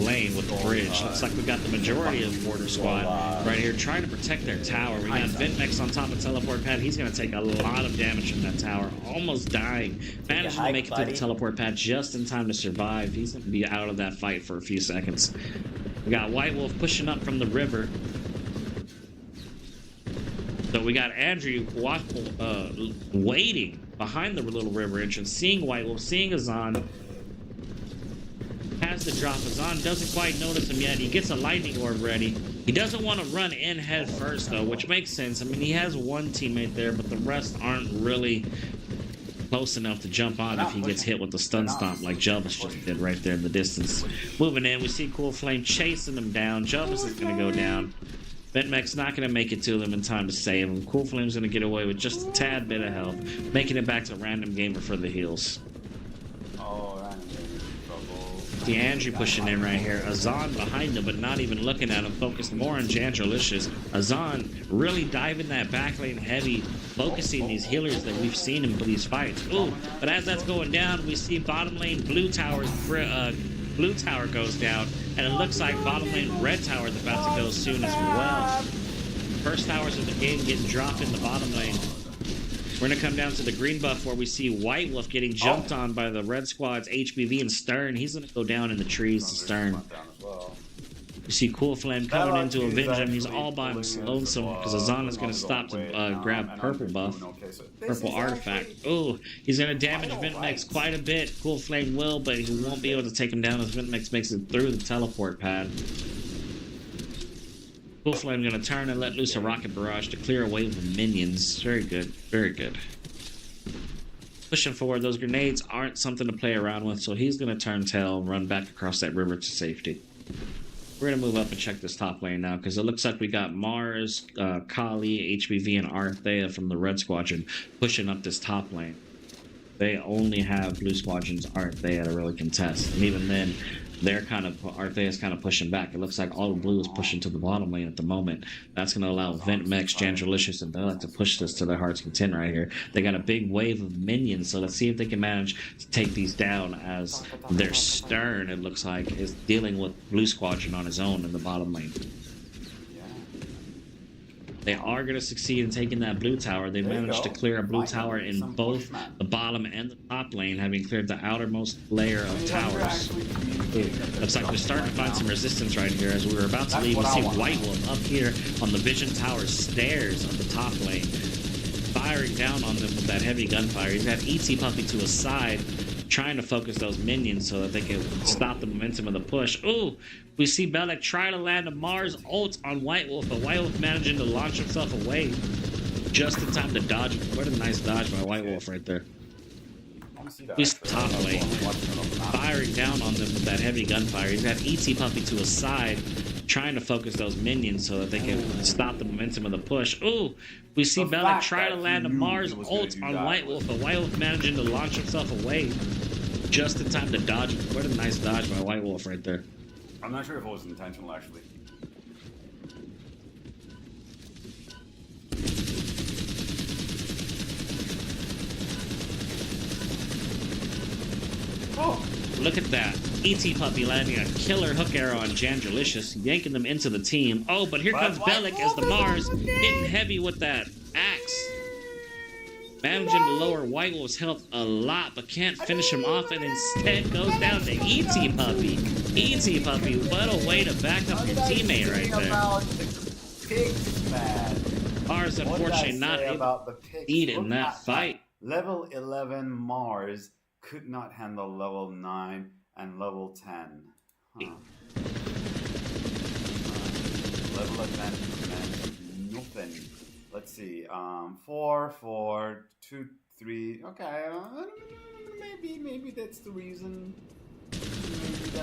lane with the bridge. Looks like we got the majority of Border Squad right here trying to protect their tower. We got Vintmex on top of teleport pad. He's going to take a lot of damage from that tower, almost dying. Managed to make it through the teleport pad just in time to survive. He's going to be out of that fight for a few seconds. We got White Wolf pushing up from the river. So we got Andrew waiting behind the little river entrance, seeing White Wolf, seeing Azan. Has the drop. Azan doesn't quite notice him yet. He gets a lightning orb ready. He doesn't want to run in head first, though, which makes sense. I mean, he has one teammate there, but the rest aren't really close enough to jump on if he gets hit with the stun stomp like Jelvis just did right there in the distance. Moving in, we see Cool Flame chasing him down. Jelvis is going to go down. Ventmec's not going to make it to them in time to save him. Cool Flame's going to get away with just a tad bit of health, making it back to Random Gamer for the heals. Oh, Random Gamer's in trouble. DeAndre pushing in right here. Azan behind him, but not even looking at him. Focused more on Jandrolicious. Azan really diving that back lane heavy, focusing these healers that we've seen in these fights. Ooh, but as that's going down, we see bottom lane blue tower goes down, and it looks like bottom lane red tower is about to go soon as well. First towers of the game getting dropped in the bottom lane. We're going to come down to the green buff where we see White Wolf getting jumped on by the red squad's HBV and Stern. He's going to go down in the trees to Stern. You see Cool Flame coming in to avenge him. He's all by himself, lonesome, because Azan is going to stop to grab purple buff, purple artifact. Oh, he's going to damage Ventmex quite a bit. Cool Flame will, but he won't be able to take him down as Ventmex makes it through the teleport pad. Cool Flame going to turn and let loose a rocket barrage to clear a wave of minions. Very good, very good. Pushing forward, those grenades aren't something to play around with, so he's going to turn tail and run back across that river to safety. We're going to move up and check this top lane now, because it looks like we got Mars, Kali, HBV, and Arthea from the Red Squadron pushing up this top lane. They only have Blue Squadron's Arthea to really contest, and even then, Arthea's kind of pushing back. It looks like all the blue is pushing to the bottom lane at the moment. That's going to allow Ventmex, Jandrolicious, and Bella to push this to their heart's content right here. They got a big wave of minions, so let's see if they can manage to take these down as their Stern, it looks like, is dealing with Blue Squadron on his own in the bottom lane. They are going to succeed in taking that blue tower. They managed to clear a blue tower in both the bottom and the top lane, having cleared the outermost layer of towers. Looks like we're starting to find some resistance right here. As we were about to leave, we see White Wolf up here on the Vision Tower stairs of the top lane, firing down on them with that heavy gunfire. He's got ET Puppy to his side, trying to focus those minions so that they can stop the momentum of the push. Ooh, we see Belek try to land a Mars ult on White Wolf, but White Wolf managing to launch himself away just in time to dodge. What a nice dodge by White Wolf right there. He's top lane, firing down on them with that heavy gunfire. He's got ET Puppy to his side, trying to focus those minions so that they can stop the momentum of the push. Ooh, we see Belek try to land a Mars ult on White Wolf, but White Wolf managing to launch himself away just in time to dodge. What a nice dodge by White Wolf right there. I'm not sure if it was intentional, actually. Oh, look at that. ET Puppy landing a killer hook arrow on Jandrolicious, yanking them into the team. Oh, but here comes Belek as the Mars, hitting heavy with that axe. Managing to lower White Wolf's health a lot, but can't finish him off, and instead goes down to ET Puppy. ET Puppy, what a way to back up your teammate right there. Mars, unfortunately, not able to eat in that fight. Level 11 Mars could not handle level 9 and level 10. Huh. Level 11 nothing. Let's see. 4, 4, 2, 3. Okay. Maybe that's the reason.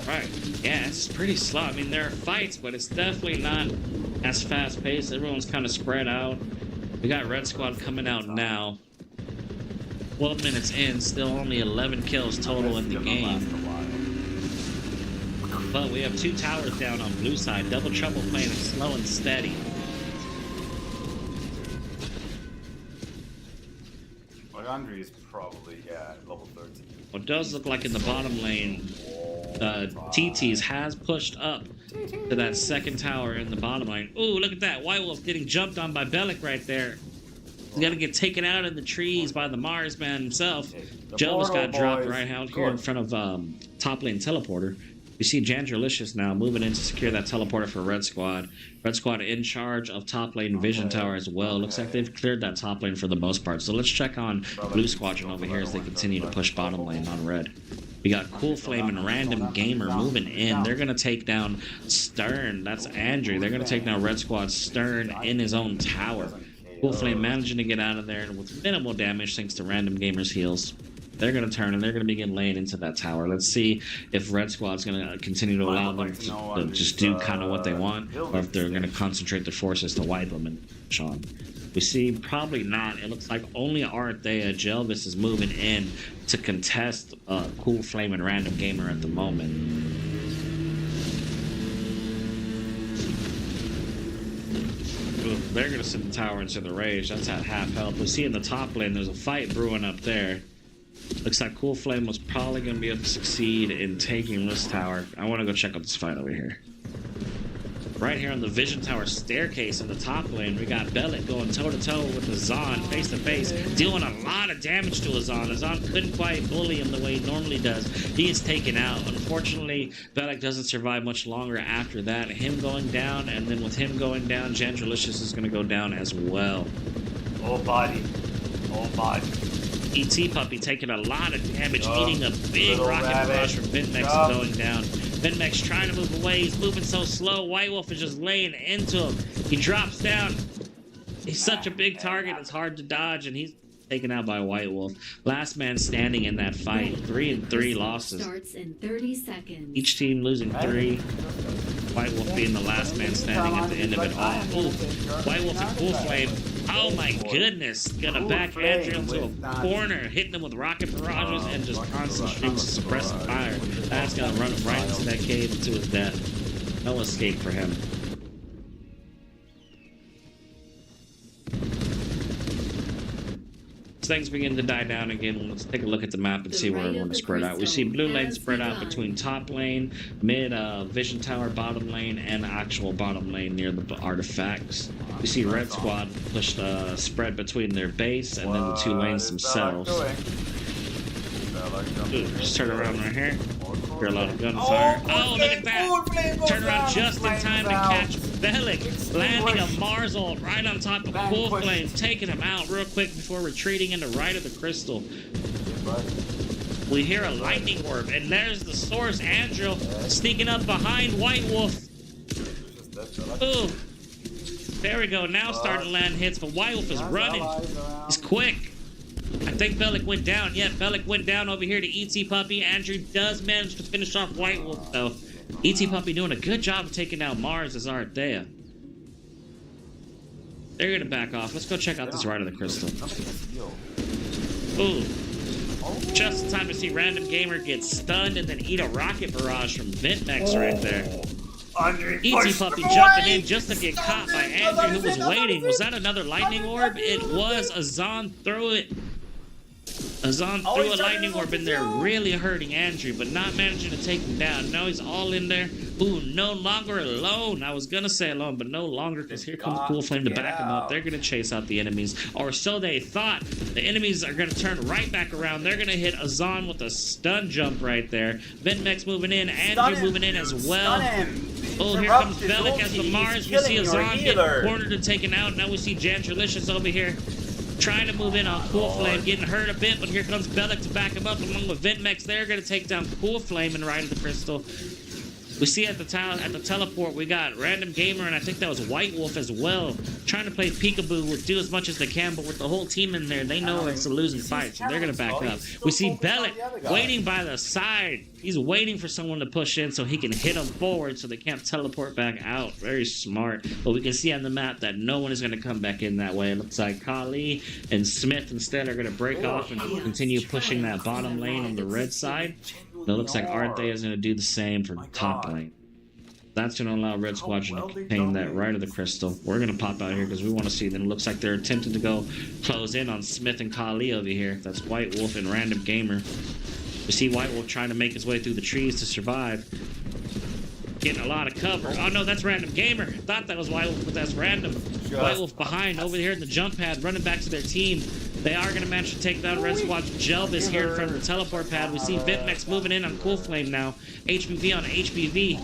Right. Yeah, it's pretty slow. I mean, there are fights, but it's definitely not as fast paced. Everyone's kind of spread out. We got Red Squad coming out now. 12 minutes in, still only 11 kills total in the game. But we have 2 towers down on blue side. Double Trouble playing it slow and steady. Andre is probably, level 13. What does look like in the bottom lane, TT's has pushed up to that second tower in the bottom lane. Ooh, look at that. White Wolf getting jumped on by Belek right there. He's got to get taken out in the trees by the Mars man himself. Joe's got dropped right out here in front of top lane teleporter. You see Jandrolicious now moving in to secure that teleporter for Red Squad. Red Squad in charge of top lane Vision Tower as well. Looks like they've cleared that top lane for the most part. So let's check on Blue Squadron over here as they continue to push bottom lane on red. We got Cool Flame and Random Gamer moving in. They're going to take down Stern. That's Andrew. They're going to take down Red Squad's Stern in his own tower. Cool Flame managing to get out of there with minimal damage thanks to Random Gamer's heals. They're going to turn, and they're going to begin laying into that tower. Let's see if Red Squad's going to continue to allow them to just do kind of what they want, or if they're going to concentrate their forces to wipe them and push on. We see probably not. It looks like only Arthea Jelvis is moving in to contest Cool Flame and Random Gamer at the moment. They're going to send the tower into the rage. That's at half health. We see in the top lane there's a fight brewing up there. Looks like Cool Flame was probably going to be able to succeed in taking this tower. I want to go check out this fight over here. Right here on the Vision Tower staircase in the top lane, we got Bellic going toe-to-toe with Azan, face-to-face, dealing a lot of damage to Azan. Azan couldn't quite bully him the way he normally does. He is taken out. Unfortunately, Bellic doesn't survive much longer after that. Him going down, and then with him going down, Jandralicious is going to go down as well. Oh, body. Oh, body. ET Puppy taking a lot of damage, eating a big rocket barrage from Ventmex going down. Ventmex trying to move away. He's moving so slow. White Wolf is just laying into him. He drops down. He's such a big target, it's hard to dodge, and he's taken out by White Wolf. Last man standing in that fight. 3-3 losses. Starts in 30 seconds. Each team losing 3. White Wolf being the last man standing at the end of it all. Ooh, White Wolf and Cool Flame. Oh my goodness. Gonna back Andrew into a corner, hitting him with rocket barrages and just constant streams of suppressive fire. That's gonna run him right into that cave into his death. No escape for him. Things begin to die down again. Let's take a look at the map and see where everyone is spread out. We see blue lane spread out between top lane, mid Vision Tower, bottom lane, and actual bottom lane near the artifacts. We see red squad pushed spread between their base and then the two lanes themselves. Ooh, just turn around right here. Hear a lot of gunfire. Oh, look at that! Turn around just in time to catch Bellic, landing a Mars ult right on top of Cool Flame, taking him out real quick before retreating into right of the crystal. We hear a lightning orb, and there's the source, Andrew, sneaking up behind White Wolf. Ooh. There we go, now starting to land hits, but White Wolf is running. He's quick. I think Bellic went down. Yeah, Bellic went down over here to ET Puppy. Andrew does manage to finish off White Wolf, though. ET Puppy doing a good job of taking out Mars as Arthea. They're going to back off. Let's go check out this right of the crystal. Ooh. Just in time to see Random Gamer get stunned and then eat a rocket barrage from Ventmex right there. ET Puppy jumping in just to get caught by Andrew, who was waiting. Was that another lightning orb? It was. Azan threw it. Azan threw a lightning orb in there, really hurting Andrew, but not managing to take him down. Now he's all in there. Ooh, no longer alone. I was going to say alone, but no longer, because here comes Cool Flame to back him up. They're going to chase out the enemies, or so they thought. The enemies are going to turn right back around. They're going to hit Azan with a stun jump right there. Ventmex moving in, Andrew moving in as well. Oh, here comes Bellic as the Mars. We see Azan getting cornered and taken out. Now we see Jandralicious over here trying to move in on Cool Flame, getting hurt a bit, but here comes Bellic to back him up along with Ventmex. They're going to take down Cool Flame and Ride of the Crystal. We see at the teleport, we got Random Gamer, and I think that was White Wolf as well, trying to play peekaboo, would do as much as they can, but with the whole team in there, they know it's a losing fight, so they're going to back up. We see Bellic waiting by the side. He's waiting for someone to push in so he can hit them forward so they can't teleport back out. Very smart. But we can see on the map that no one is going to come back in that way. It looks like Kali and Smith instead are going to break off and continue pushing that bottom lane on the red side. It looks like Arthea is going to do the same for top lane. That's going to allow Red Squadron to contain that right of the crystal. We're going to pop out here because we want to see them. It looks like they're attempting to go close in on Smith and Kali over here. That's White Wolf and Random Gamer. We see White Wolf trying to make his way through the trees to survive. Getting a lot of cover. Oh no, that's Random Gamer. I thought that was White Wolf, but that's Random. White Wolf behind over here in the jump pad, running back to their team. They are going to manage to take down Red Squad's Jelvis here in front of the teleport pad. We see Ventmex moving in on Cool Flame now. HPV on HPV.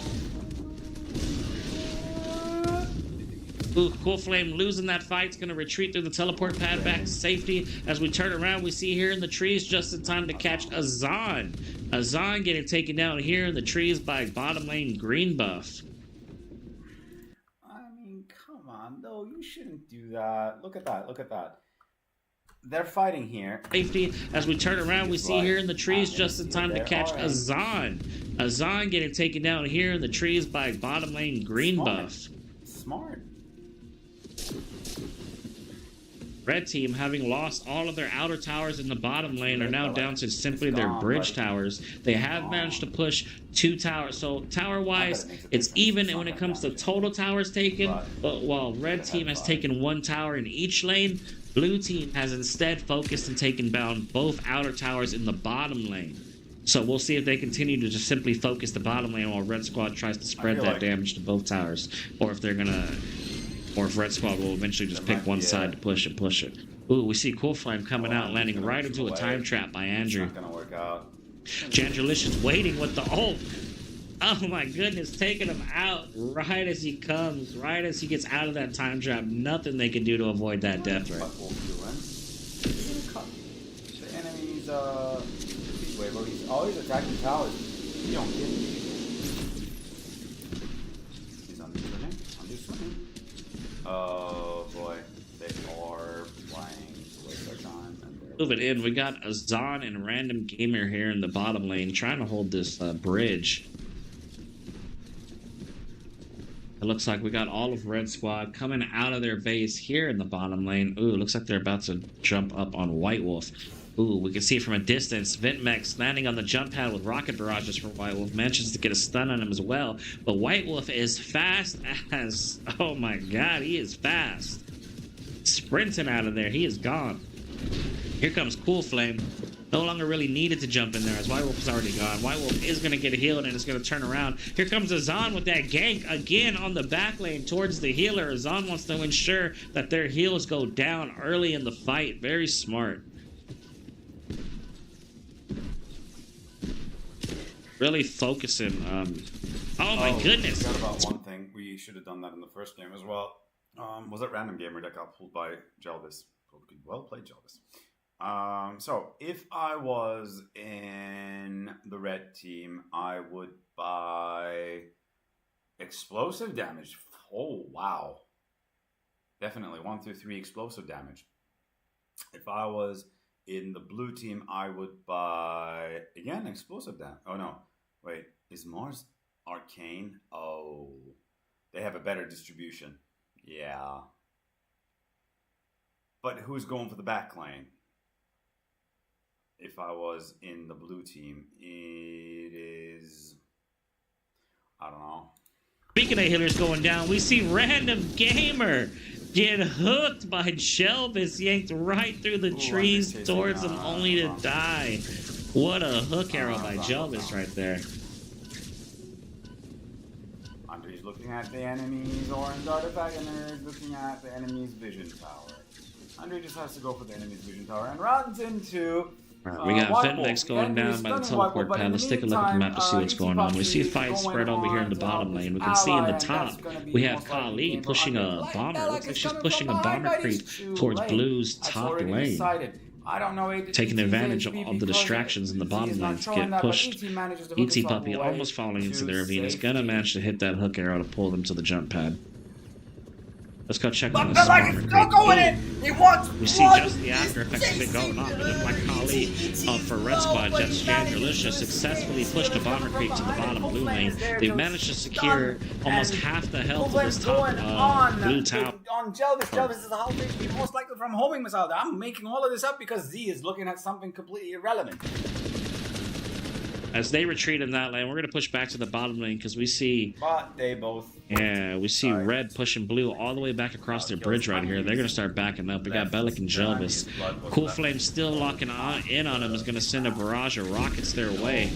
Ooh, Cool Flame losing that fight. It's going to retreat through the teleport pad back to safety. As we turn around, we see here in the trees just in time to catch Azan. Azan getting taken down here in the trees by bottom lane Green Buff. I mean, come on, though. You shouldn't do that. Look at that. Look at that. they're fighting here. Safety. As we turn around, we see here in the trees just in time to catch Azan. Azan getting taken down here in the trees by bottom lane green buff. Smart. Red team, having lost all of their outer towers in the bottom lane, are now down to simply their bridge towers. They have managed to push 2 towers. So tower-wise, it's even when it comes to total towers taken. But while red team has taken 1 tower in each lane, blue team has instead focused and taken down both outer towers in the bottom lane. So we'll see if they continue to just simply focus the bottom lane while red squad tries to spread that damage to both towers, or if they're gonna. Or if Red Squad will eventually just pick one side to push it. Ooh, we see Cool Flame coming out, landing right into a time trap by Andrew. It's not gonna work out. Jandrelicious waiting with the ult. Oh my goodness, taking him out right as he comes, right as he gets out of that time trap. Nothing they can do to avoid that death ray. The enemy's he's attacking towers. You don't get me. He's under swimming. Oh boy, they are playing to waste their time. Moving in, we got Azan and Random Gamer here in the bottom lane trying to hold this bridge. It looks like we got all of Red Squad coming out of their base here in the bottom lane. Ooh, looks like they're about to jump up on White Wolf. Ooh, we can see from a distance, Vintmex landing on the jump pad with rocket barrages from White Wolf. Manages to get a stun on him as well. But White Wolf is fast as... Oh my god, he is fast. Sprinting out of there, he is gone. Here comes Cool Flame. No longer really needed to jump in there as White Wolf is already gone. White Wolf is going to get healed and it's going to turn around. Here comes Azan with that gank again on the back lane towards the healer. Azan wants to ensure that their heals go down early in the fight. Very smart. Really focusing. Oh my goodness. I forgot about one thing. We should have done that in the first game as well. Was it Random Gamer that got pulled by Jelvis? Well played, Jelvis. So if I was in the red team, I would buy explosive damage. Oh wow. Definitely 1 through 3 explosive damage. If I was in the blue team, I would buy again explosive damage. Oh no. Wait, is Mars Arcane? Oh, they have a better distribution. Yeah. But who's going for the back lane? If I was in the blue team, it is... I don't know. Speaking of healers going down, we see Random Gamer get hooked by Jelvis, yanked right through the trees towards him, only to die. What a hook arrow by Jelvis right there. Andre's looking at the enemy's orange artifact, and they're looking at the enemy's vision tower. Andre just has to go for the enemy's vision tower and runs into... we got Vintmex going down by the teleport pad. Let's take a look at the map to see what's going on. We see fights spread over here in the bottom lane. We can see in the top, we have Kali pushing a bomber. Looks like she's pushing a bomber creep towards Blue's top lane. Taking advantage of the distractions in the bottom lane to get pushed. ET Puppy almost falling into the ravine. Is gonna manage to hit that hook arrow to pull them to the jump pad. Let's go check on this. Don't go in it! He wants We see just the after effects of it going on. It looked like Kali for Red Squad, just Jandrelicious successfully pushed a bomber creep to the bottom blue lane. They've managed to secure almost half the health of this top blue tower. On Jelvis is the whole thing. Most likely from homing missile. I'm making all of this up because Z is looking at something completely irrelevant. As they retreat in that lane, we're going to push back to the bottom lane because we see... But they both... Yeah, we see red pushing blue all the way back across their bridge right here. They're going to start backing up. We got Bellic and Jelvis. Cool Flame still locking in on him. Is going to send a barrage of rockets their way.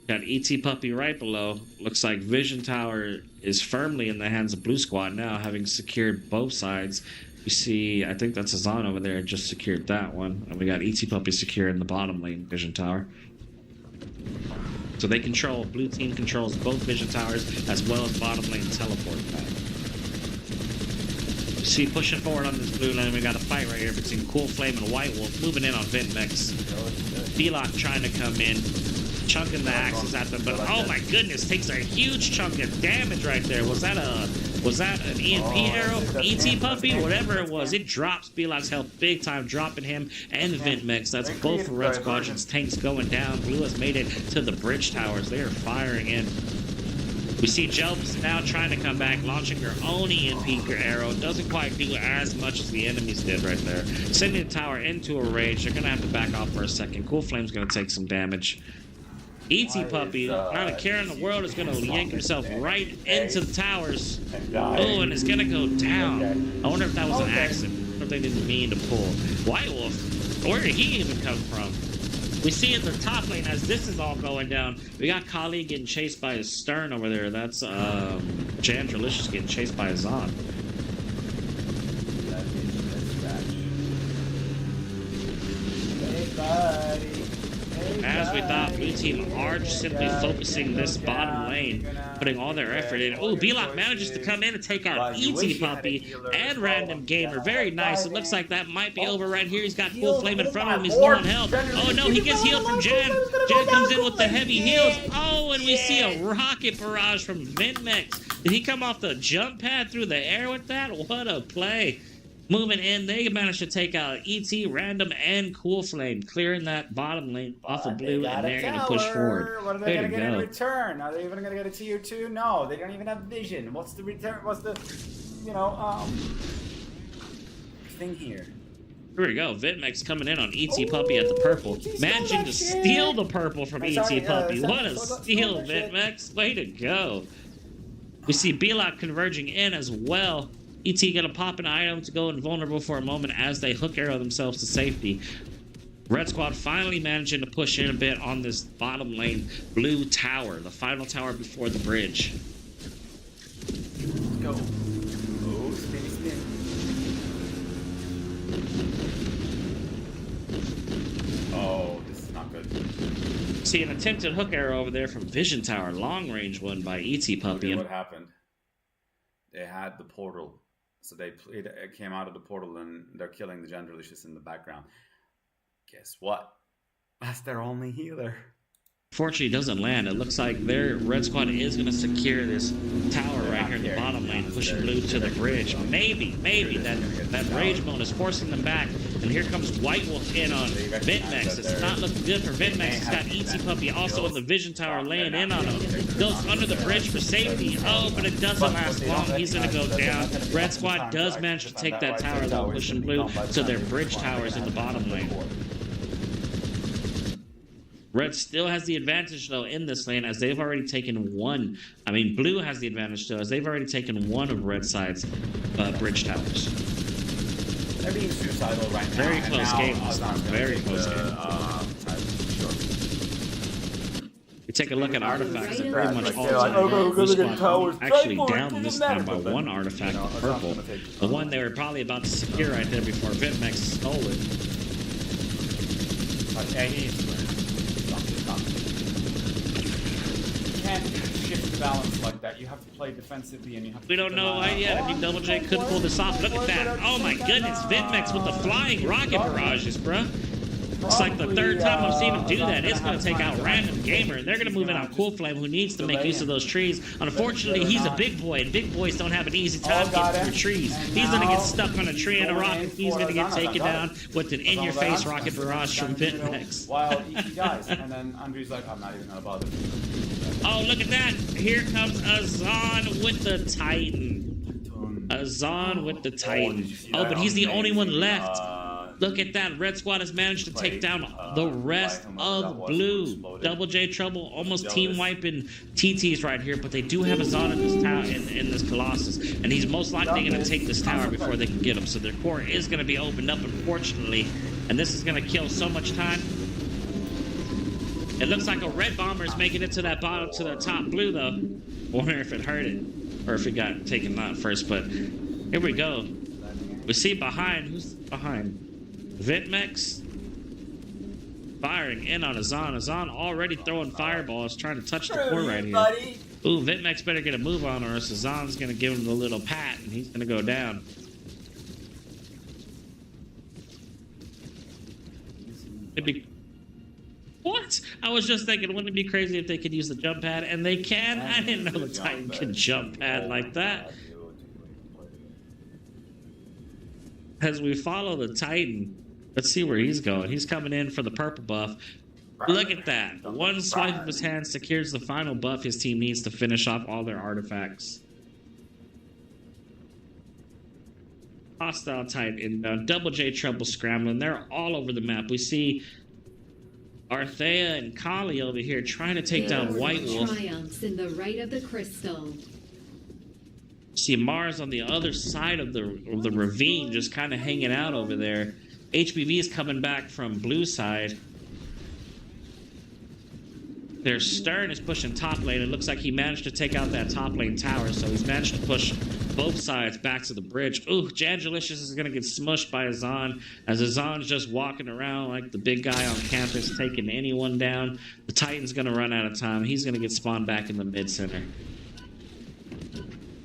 Got ET Puppy right below. Looks like Vision Tower is firmly in the hands of Blue Squad now, having secured both sides. You see, I think that's Azan over there, just secured that one. And we got ET Puppy secure in the bottom lane Vision Tower. So they control, blue team controls both Vision Towers as well as bottom lane teleport pad. You see, pushing forward on this blue lane, we got a fight right here between Cool Flame and White Wolf, moving in on Vintmex. Belok trying to come in, chunking the axes at them, but oh my goodness, takes a huge chunk of damage right there. Was that a Was that an EMP arrow from ET Puppy? Whatever it was, it drops Belok's health big time, dropping him and Vintmex. That's both of Red Squadron's tanks going down. Blue has made it to the bridge towers. They are firing in. We see Jelps now trying to come back, launching her own EMP arrow. Doesn't quite do as much as the enemies did right there. Sending the tower into a rage. They're going to have to back off for a second. Cool Flame's going to take some damage. ET Puppy, not a care in the world, is going to yank himself right into the towers. Oh, and it's going to go down. I wonder if that was an accident, or if they didn't mean to pull. White Wolf, where did he even come from? We see in the top lane, as this is all going down, we got Kali getting chased by his Stern over there. That's Jandralicious getting chased by his Zon. Hey, buddy. As we thought, blue team are just simply focusing this bottom lane, putting all their effort in. Oh, Belok manages to come in and take out ET Puppy and Random Gamer. Very nice. It looks like that might be over right here. He's got Cool Flame in front of him. He's low on health. Oh no, he gets healed from Jan. Jan comes in with the heavy heals. Oh, and we see a rocket barrage from Vintmex. Did he come off the jump pad through the air with that? What a play. Moving in, they managed to take out ET, Random, and Cool Flame, clearing that bottom lane off of blue, and they're going to push forward. What are they going to get in return? Are they even going to get a tier 2? No, they don't even have vision. What's the return? What's the, thing here? Here we go. Vintmex coming in on ET Puppy at the purple, managing to steal the purple from ET Puppy. What a steal, Vintmex. Way to go. We see Belok converging in as well. ET gonna pop an item to go invulnerable for a moment as they hook arrow themselves to safety. Red Squad finally managing to push in a bit on this bottom lane blue tower, the final tower before the bridge. Let's go. Oh, spin. Oh, this is not good. See an attempted hook arrow over there from Vision Tower, long range one by ET Puppy. What happened? They had the portal. So it came out of the portal and they're killing the Jandralicious in the background. Guess what? That's their only healer. Fortunately, it doesn't land. It looks like their Red Squad is going to secure this tower right here in the bottom lane, pushing blue to the bridge. Maybe that rage mode is forcing them back. And here comes White Wolf in on Vintmex. It's not looking good for Vintmex. He's got ET Puppy also in the Vision Tower laying in on him. Goes under the bridge for safety. Oh, but it doesn't last long. He's going to go down. Red Squad does manage to take that tower, though, pushing blue to their bridge towers in the bottom lane. Red still has the advantage, though, in this lane, as they've already taken one. I mean, blue has the advantage, though, as they've already taken one of Red side's bridge towers. They're being suicidal right now. Very close game. Very close game. You take a look at artifacts, and pretty much all time. Actually down this time by one artifact of purple. The one they were probably about to secure right there before Vintmex stole it. You can't shift the balance like that. You have to play defensively, and you have to. We don't know why yet. I mean, Double J could pull this off. Look at that. Oh my goodness, Vintmex with the flying rocket barrages, bruh. It's like the third time I've seen him do that. It's going to take out Random Gamer, and they're going to move in on Cool Flame, who needs to make use of those trees. Unfortunately, he's a big boy, and big boys don't have an easy time getting through trees. He's going to get stuck on a tree and a rock, and he's going to get taken down with an in-your-face rocket barrage from Vintmex. While he dies, and then Andrew's like, I'm not even going to bother. Oh, look at that. Here comes Azan with the Titan. Azan with the Titan. Oh, but he's the only one left. Look at that. Red Squad has managed to take down the rest of blue. Double J Trouble almost team wiping TTs right here, but they do have a Zon in this tower, in this Colossus, and he's most likely going to take this tower before they can get him. So their core is going to be opened up, unfortunately, and this is going to kill so much time. It looks like a red bomber is making it to that bottom, to the top blue, though. Wonder if it hurt it, or if it got taken out first, but here we go. We see behind. Who's behind? Vintmex firing in on Azan. Azan already throwing fireballs, trying to touch the core right here. Ooh, Vintmex better get a move on, or else Azan's going to give him the little pat, and he's going to go down. It'd be... What? I was just thinking, wouldn't it be crazy if they could use the jump pad? And they can? I didn't know the Titan could jump pad like that. as we follow the Titan. Let's see where he's going. He's coming in for the purple buff. Look at that. One swipe of his hand secures the final buff his team needs to finish off all their artifacts. Hostile Titan inbound. Double J Trouble scrambling. They're all over the map. We see Arthea and Kali over here trying to take down White Wolf. Triumphs in the right of the crystal. See Mars on the other side of the ravine, just kind of hanging out over there. HBV is coming back from blue side. Their Stern is pushing top lane. It looks like he managed to take out that top lane tower, so he's managed to push both sides back to the bridge. Ooh, Jangelicious is going to get smushed by Azan, as Azan's just walking around like the big guy on campus, taking anyone down. The Titan's going to run out of time. He's going to get spawned back in the mid-center.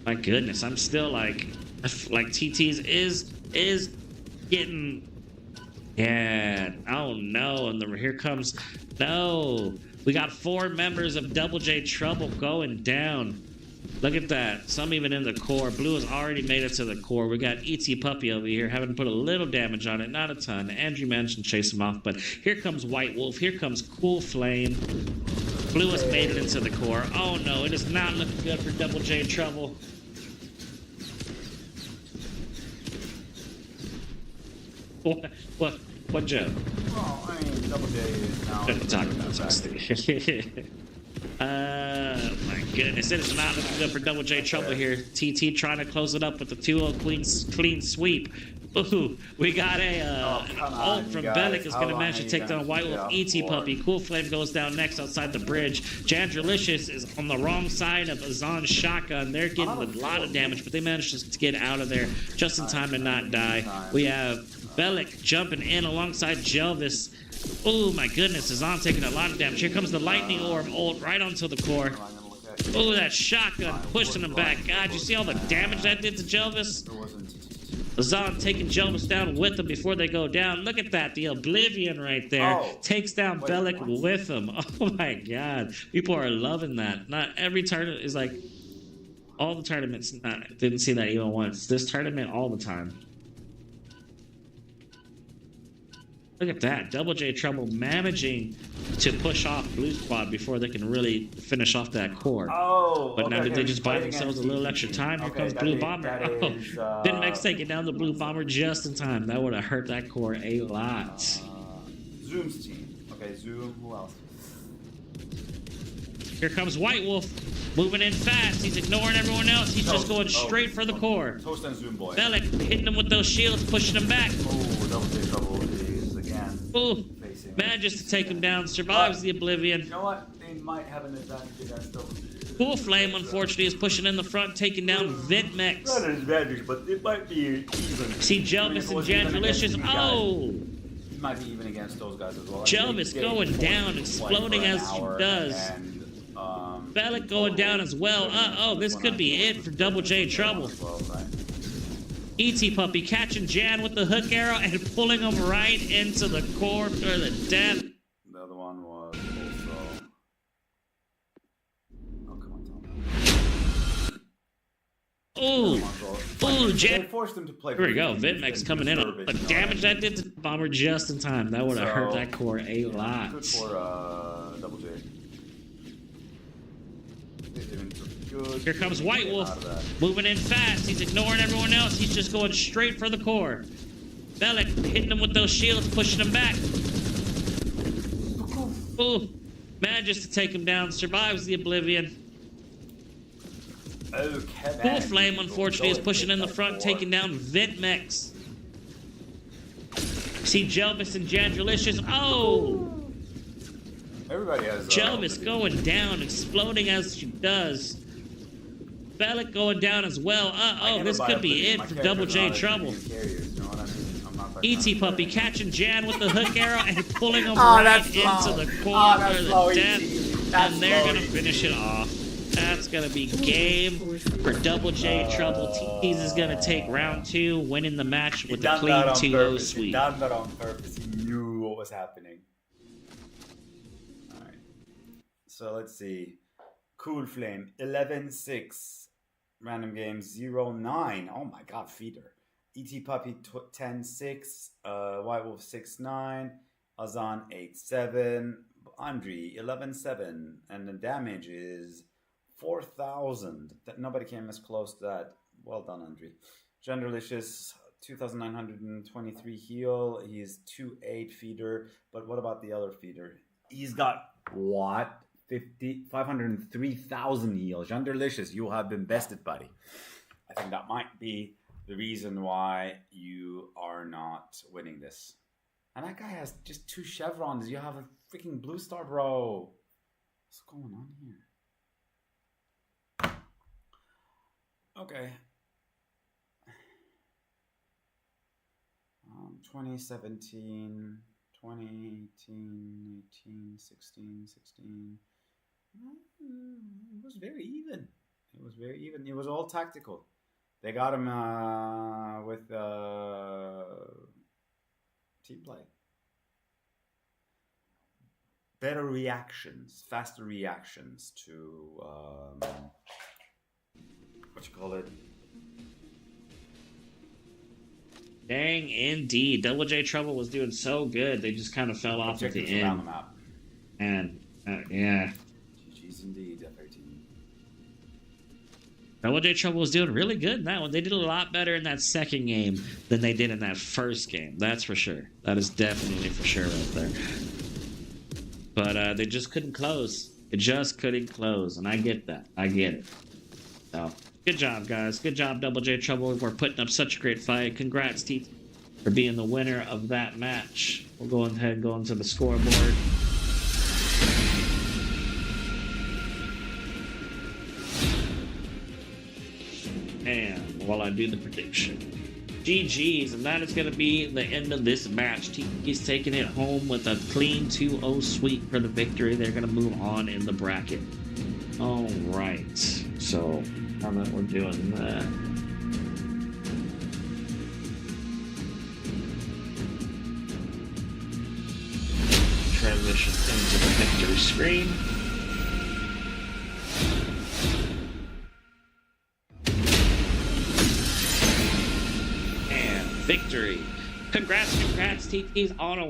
My goodness, I'm still like TT's is getting... Yeah, oh no, and here comes... No! We got 4 members of Double J Trouble going down. Look at that. Some even in the core. Blue has already made it to the core. We got ET Puppy over here, having to put a little damage on it. Not a ton. Andrew managed to chase him off, but here comes White Wolf. Here comes Cool Flame. Blue has made it into the core. Oh no, it is not looking good for Double J Trouble. What joke? Well, I mean, Double J is now... Talk about something. My goodness, it is not looking good for Double J Trouble here. TT trying to close it up with the 2-0 clean sweep. Ooh, we got an ult from Bellic is going to manage to take down White Wolf. ET Puppy. Cool Flame goes down next outside the bridge. Jandrelicious is on the wrong side of Azan's shotgun. They're getting a lot of damage, but they managed to get out of there just in time and not die. We have Bellic jumping in alongside Jelvis. Oh my goodness, Azan taking a lot of damage. Here comes the Lightning Orb ult right onto the core. Oh, that shotgun pushing him back. God, you see all the damage that did to Jelvis? Azan taking Jelvis down with him before they go down. Look at that, the Oblivion right there. Takes down Bellic with him. Oh my god. People are loving that. Not every tournament is like... All the tournaments, didn't see that even once. This tournament, all the time. Look at that. Double J Trouble managing to push off Blue Squad before they can really finish off that core. But now did they just buy themselves a little extra time? Here comes Blue Bomber. Didn't Max taking down the Blue Bomber just in time. That would have hurt that core a lot. Zoom's team. Okay, Zoom. Who else? Here comes White Wolf. Moving in fast. He's ignoring everyone else. He's just going straight for the core. Toast and Zoom boy. Bellic hitting him with those shields, pushing him back. Oh, Double J Trouble is again. Ooh, manages to take him down, survives the Oblivion. You know what? They might have an advantage against Double J. Cool Flame, unfortunately, is pushing in the front, taking down Vintmex. Not an advantage, but it might be even. See Jelvis and Jandrelicious. Oh! It might be even against those guys as well. Jelvis going down, exploding as she does. Bellic going down as well. Uh-oh, this could be it for Double J Trouble. ET Puppy catching Jan with the hook arrow and pulling him right into the core for the death. The other one was also... Oh, come on, Ooh, Jan. They forced him to play. Here we go. Vintmex coming in. The damage that did to Bomber just in time. That would have hurt that core a lot. Good for Double J. Here comes White Wolf, moving in fast. He's ignoring everyone else. He's just going straight for the core. Bellic hitting him with those shields, pushing him back. Ooh, manages to take him down, survives the Oblivion. Cool Flame, unfortunately, is pushing in the front, taking down Vintmex. See Jelvis and Jandrelicious. Oh! Everybody has Jelvis going down, exploding as she does. Bellic going down as well. Uh-oh, this could be it for Double J Trouble. ET Puppy catching Jan with the hook arrow and pulling him right into the core for the death. And they're going to finish it off. That's going to be game for Double J Trouble. TT's is going to take round 2, winning the match with a clean 2-0 sweep. He done that on purpose. He knew what was happening. All right. So let's see. Cool Flame, 11-6. Random game 0-9. Oh my god, feeder. ET Puppy 10-6, White Wolf 6-9, Azan 8-7, Andre 11-7, and the damage is 4,000. Nobody came as close to that. Well done, Andre. Genderlicious 2,923 heal. He's 2-8 feeder. But what about the other feeder? He's got what? 503,000 heal. Genderlicious, you have been bested, buddy. I think that might be the reason why you are not winning this. And that guy has just 2 chevrons. You have a freaking blue star, bro. What's going on here? Okay. 2017, 2018, 18, 16. It was very even. It was all tactical. They got him with team play. Better reactions, faster reactions to what you call it? Dang, indeed. Double J Trouble was doing so good. They just kind of fell off at the end. And, yeah. GG's indeed, F-18. Double J Trouble was doing really good in that one. They did a lot better in that second game than they did in that first game. That's for sure. That is definitely for sure right there. But they just couldn't close. It just couldn't close. And I get that. I get it. So, good job, guys. Good job, Double J Trouble. We're putting up such a great fight. Congrats, Teeth, for being the winner of that match. We'll go ahead and go into the scoreboard. And while I do the prediction, GG's, and that is going to be the end of this match. Tiki's taking it home with a clean 2-0 sweep for the victory. They're going to move on in the bracket. All right, so now that we're doing that, transition into the victory screen. Victory! Congrats, TT's on a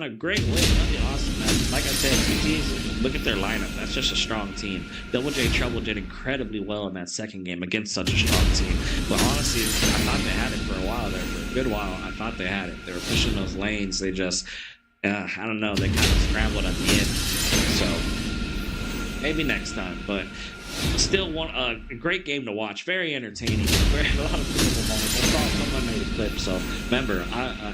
great win. That'd be awesome, man. Like I said, TT's, look at their lineup. That's just a strong team. Double J Trouble did incredibly well in that second game against such a strong team. But honestly, I thought they had it for a while there. For a good while, I thought they had it. They were pushing those lanes. They just, I don't know, they kind of scrambled at the end. So, maybe next time. But still, a great game to watch. Very entertaining. A lot of beautiful moments. I saw someone made a clip. So remember,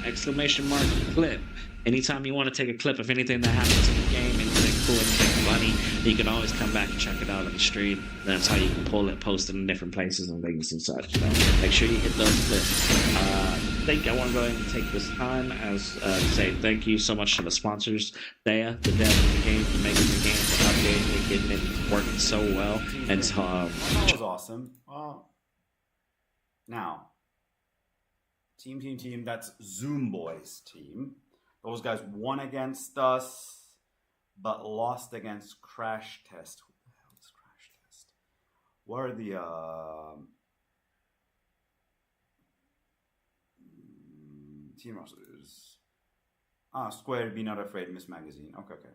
exclamation mark clip. Anytime you want to take a clip of anything that happens in the game, anything cool, anything funny, you can always come back and check it out on the stream. That's how you can pull it, post it in different places and things and such. So make sure you hit those clips. I think I want to go ahead and take this time as to say thank you so much to the sponsors. Thea, the dev of the game, for making the game, for updating it, getting it working so well. And that was awesome. Now, team, that's Zoom Boys team. Those guys won against us, but lost against Crash Test. Who the hell is Crash Test? What are the team rosters? Square, Be Not Afraid, Miss Magazine. Okay. Okay.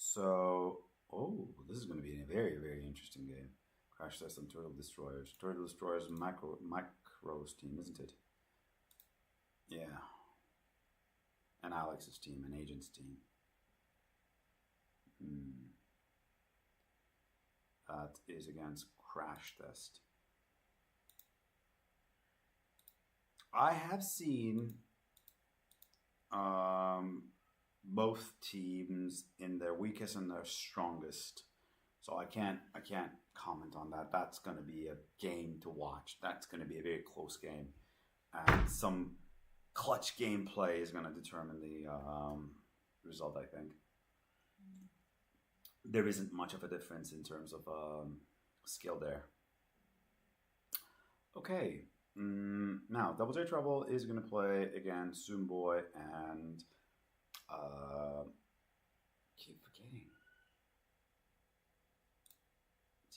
So, this is going to be a very, very interesting game. Crash Test and Turtle Destroyers. Turtle Destroyers Macro's team, isn't it? Yeah. And Alex's team, and Agent's team. That is against Crash Test. I have seen both teams in their weakest and their strongest, so I can't comment on that. That's going to be a game to watch. That's going to be a very close game, and some clutch gameplay is going to determine the result. I think there isn't much of a difference in terms of skill there. Okay, now Double J Trouble is going to play against Zoom Boy and Keep forgetting.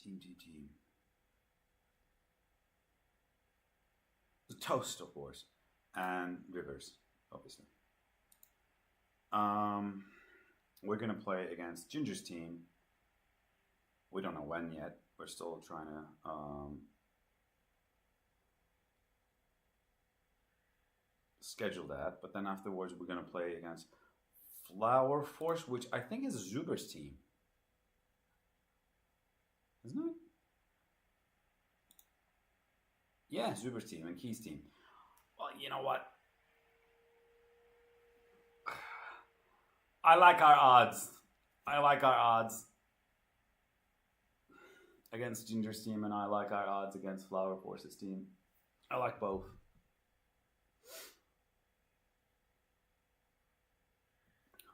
Team. The Toast, of course, and Rivers, obviously. We're gonna play against Ginger's team. We don't know when yet. We're still trying to schedule that. But then afterwards, we're gonna play against Flower Force, which I think is Zuber's team, isn't it? Yeah, Zuber's team and Key's team. Well, you know what? I like our odds. Against Ginger's team, and I like our odds against Flower Force's team. I like both.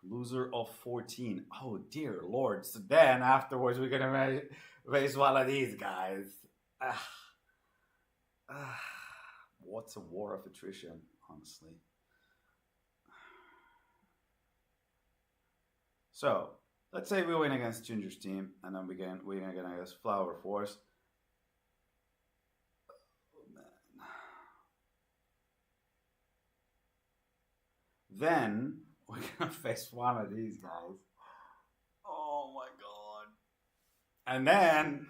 Loser of 14. Oh dear Lord. So then afterwards we're gonna raise one of these guys. What's a war of attrition, honestly? So let's say we win against Ginger's team, and then we're gonna get against Flower Force. Oh, man. Then we're gonna face one of these guys. Oh my god! And then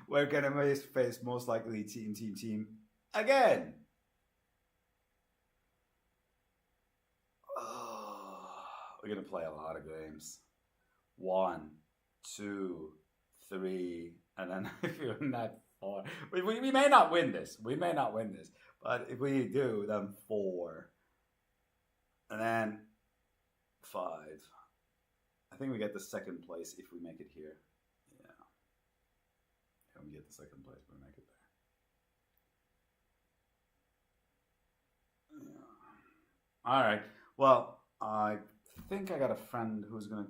we're gonna face most likely team again. We're gonna play a lot of games. 1, 2, 3, and then if you're not 4, we may not win this. But if we do, then 4, and then 5. I think we get the second place if we make it here. Yeah, we get the second place, but we make it there. Yeah. All right. Well, I think I got a friend who's gonna.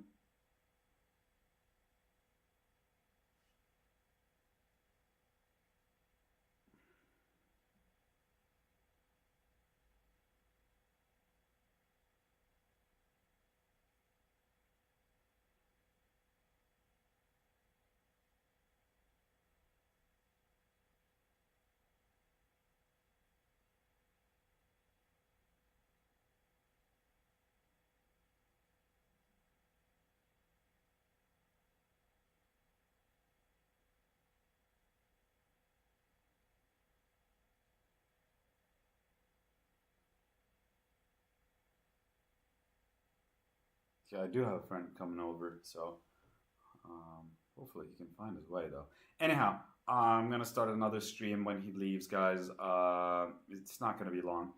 Yeah, I do have a friend coming over, so hopefully he can find his way, though. Anyhow, I'm going to start another stream when he leaves, guys. It's not going to be long.